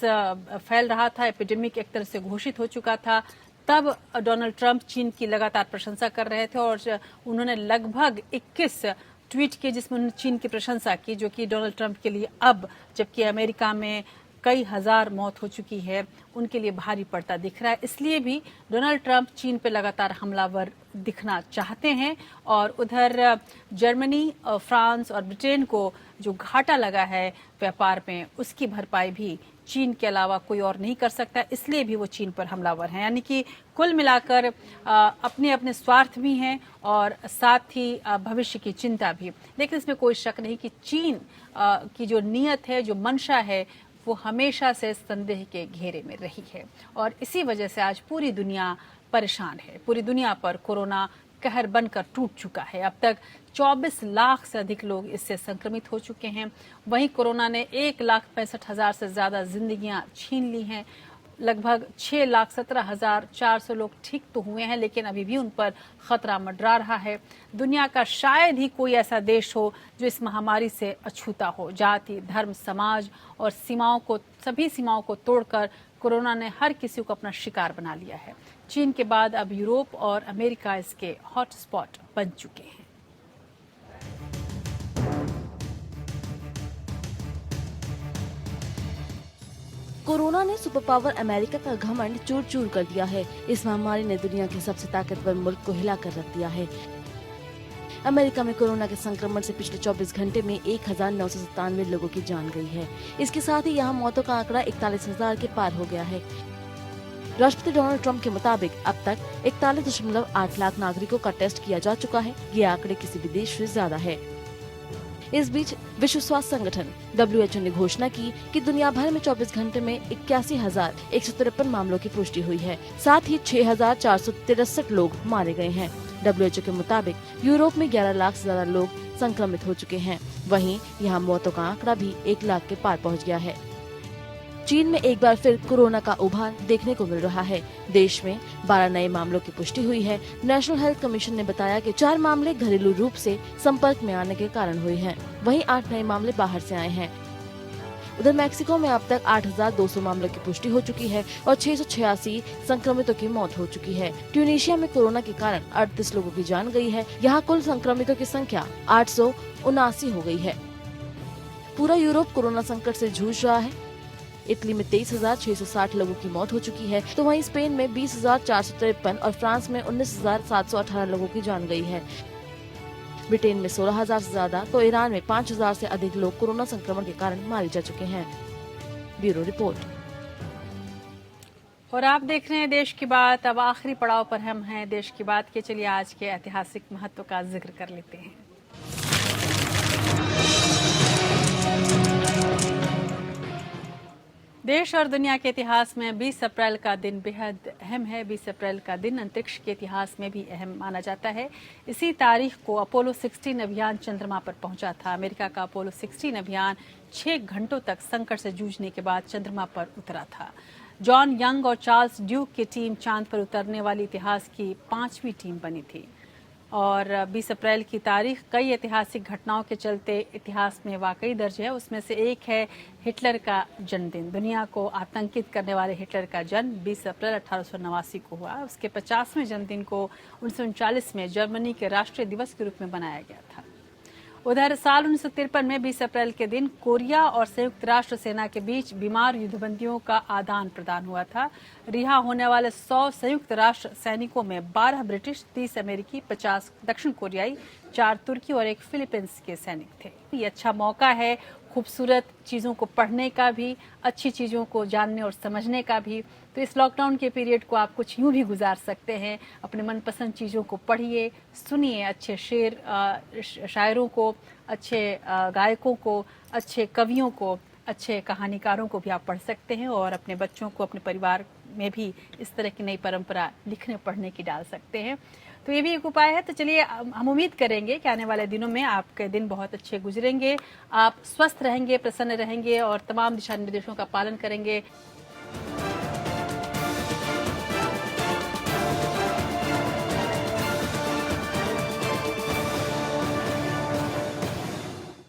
फैल रहा था, एपिडेमिक एक तरह से घोषित हो चुका था, तब डोनाल्ड ट्रंप चीन की लगातार प्रशंसा कर रहे थे और उन्होंने लगभग 21 ट्वीट किए जिसमें उन्होंने चीन की प्रशंसा की, जो कि डोनाल्ड ट्रंप के लिए अब, जबकि अमेरिका में कई हजार मौत हो चुकी है, उनके लिए भारी पड़ता दिख रहा है। इसलिए भी डोनाल्ड ट्रंप चीन पे लगातार हमलावर दिखना चाहते हैं और उधर जर्मनी, फ्रांस और ब्रिटेन को जो घाटा लगा है व्यापार में, उसकी भरपाई भी चीन के अलावा कोई और नहीं कर सकता, इसलिए भी वो चीन पर हमलावर हैं। यानी कि कुल मिलाकर अपने अपने स्वार्थ भी हैं और साथ ही भविष्य की चिंता भी। लेकिन इसमें कोई शक नहीं कि चीन की जो नीयत है, जो मंशा है, वो हमेशा से संदेह के घेरे में रही है और इसी वजह से आज पूरी दुनिया परेशान है। पूरी दुनिया पर कोरोना कहर बनकर टूट चुका है। अब तक 24 लाख से अधिक लोग इससे संक्रमित हो चुके हैं। वहीं कोरोना ने 1,65,000 से ज्यादा जिंदगियां छीन ली हैं। लगभग 6,17,400 लोग ठीक तो हुए हैं, लेकिन अभी भी उन पर खतरा मंडरा रहा है। दुनिया का शायद ही कोई ऐसा देश हो जो इस महामारी से अछूता हो। जाति, धर्म, समाज और सभी सीमाओं को तोड़कर कोरोना ने हर किसी को अपना शिकार बना लिया है। चीन के बाद अब यूरोप और अमेरिका इसके हॉटस्पॉट बन चुके हैं। कोरोना ने सुपर पावर अमेरिका का घमंड चूर चूर कर दिया है। इस महामारी ने दुनिया के सबसे ताकतवर मुल्क को हिला कर रख दिया है। अमेरिका में कोरोना के संक्रमण से पिछले 24 घंटे में 1,997 लोगों की जान गई है। इसके साथ ही यहाँ मौतों का आंकड़ा 41,000 के पार हो गया है। राष्ट्रपति डोनाल्ड ट्रंप के मुताबिक अब तक 41.8 लाख नागरिकों का टेस्ट किया जा चुका है। ये आंकड़े किसी भी देश से ज्यादा है। इस बीच विश्व स्वास्थ्य संगठन WHO ने घोषणा की कि दुनिया भर में 24 घंटे में 81,153 मामलों की पुष्टि हुई है। साथ ही 6,463 लोग मारे गए हैं। WHO के मुताबिक यूरोप में 11 लाख से ज्यादा लोग संक्रमित हो चुके हैं। वहीं यहाँ मौतों का आंकड़ा भी 1 लाख के पार पहुँच गया है। चीन में एक बार फिर कोरोना का उभार देखने को मिल रहा है। देश में 12 नए मामलों की पुष्टि हुई है। नेशनल हेल्थ कमीशन ने बताया कि 4 मामले घरेलू रूप से संपर्क में आने के कारण हुए हैं। वहीं 8 नए मामले बाहर से आए हैं। उधर मैक्सिको में अब तक 8,200 मामलों की पुष्टि हो चुकी है और 686 संक्रमितों की मौत हो चुकी है। ट्यूनीशिया में कोरोना के कारण 38 लोगों की जान गई है। यहाँ कुल संक्रमितों की संख्या 879 हो गई है। पूरा यूरोप कोरोना संकट से जूझ रहा है। इटली में 23,660 लोगों की मौत हो चुकी है, तो वहीं स्पेन में 20,453 और फ्रांस में 19,718 लोगों की जान गई है। ब्रिटेन में 16,000 से ज्यादा, तो ईरान में 5,000 से अधिक लोग कोरोना संक्रमण के कारण मारे जा चुके हैं। Bureau report. और आप देख रहे हैं देश की बात। अब आखिरी पड़ाव पर हम हैं देश की बात के। चलिए आज के ऐतिहासिक महत्व का जिक्र कर लेते हैं। देश और दुनिया के इतिहास में 20 अप्रैल का दिन बेहद अहम है। 20 अप्रैल का दिन अंतरिक्ष के इतिहास में भी अहम माना जाता है। इसी तारीख को अपोलो 16 अभियान चंद्रमा पर पहुंचा था। अमेरिका का अपोलो 16 अभियान 6 घंटों तक संकट से जूझने के बाद चंद्रमा पर उतरा था। जॉन यंग और चार्ल्स ड्यूक की टीम चांद पर उतरने वाली इतिहास की 5वीं टीम बनी थी। और 20 अप्रैल की तारीख कई ऐतिहासिक घटनाओं के चलते इतिहास में वाकई दर्ज है। उसमें से एक है हिटलर का जन्मदिन। दुनिया को आतंकित करने वाले हिटलर का जन्म 20 अप्रैल 1889 को हुआ। उसके 50वें जन्मदिन को 1939 में जर्मनी के राष्ट्रीय दिवस के रूप में बनाया गया था। उधर साल 1953 में 20 अप्रैल के दिन कोरिया और संयुक्त राष्ट्र सेना के बीच बीमार युद्धबंदियों का आदान प्रदान हुआ था। रिहा होने वाले 100 संयुक्त राष्ट्र सैनिकों में 12 ब्रिटिश, 30 अमेरिकी, 50 दक्षिण कोरियाई, 4 तुर्की और 1 फिलीपींस के सैनिक थे। ये अच्छा मौका है खूबसूरत चीज़ों को पढ़ने का भी, अच्छी चीज़ों को जानने और समझने का भी। तो इस लॉकडाउन के पीरियड को आप कुछ यूं भी गुजार सकते हैं। अपने मनपसंद चीज़ों को पढ़िए, सुनिए, अच्छे शेर शायरों को, अच्छे गायकों को, अच्छे कवियों को, अच्छे कहानीकारों को भी आप पढ़ सकते हैं और अपने बच्चों को, अपने परिवार में भी इस तरह की नई परंपरा लिखने पढ़ने की डाल सकते हैं। तो ये भी एक उपाय है। तो चलिए हम उम्मीद करेंगे कि आने वाले दिनों में आपके दिन बहुत अच्छे गुजरेंगे, आप स्वस्थ रहेंगे, प्रसन्न रहेंगे और तमाम दिशा निर्देशों का पालन करेंगे।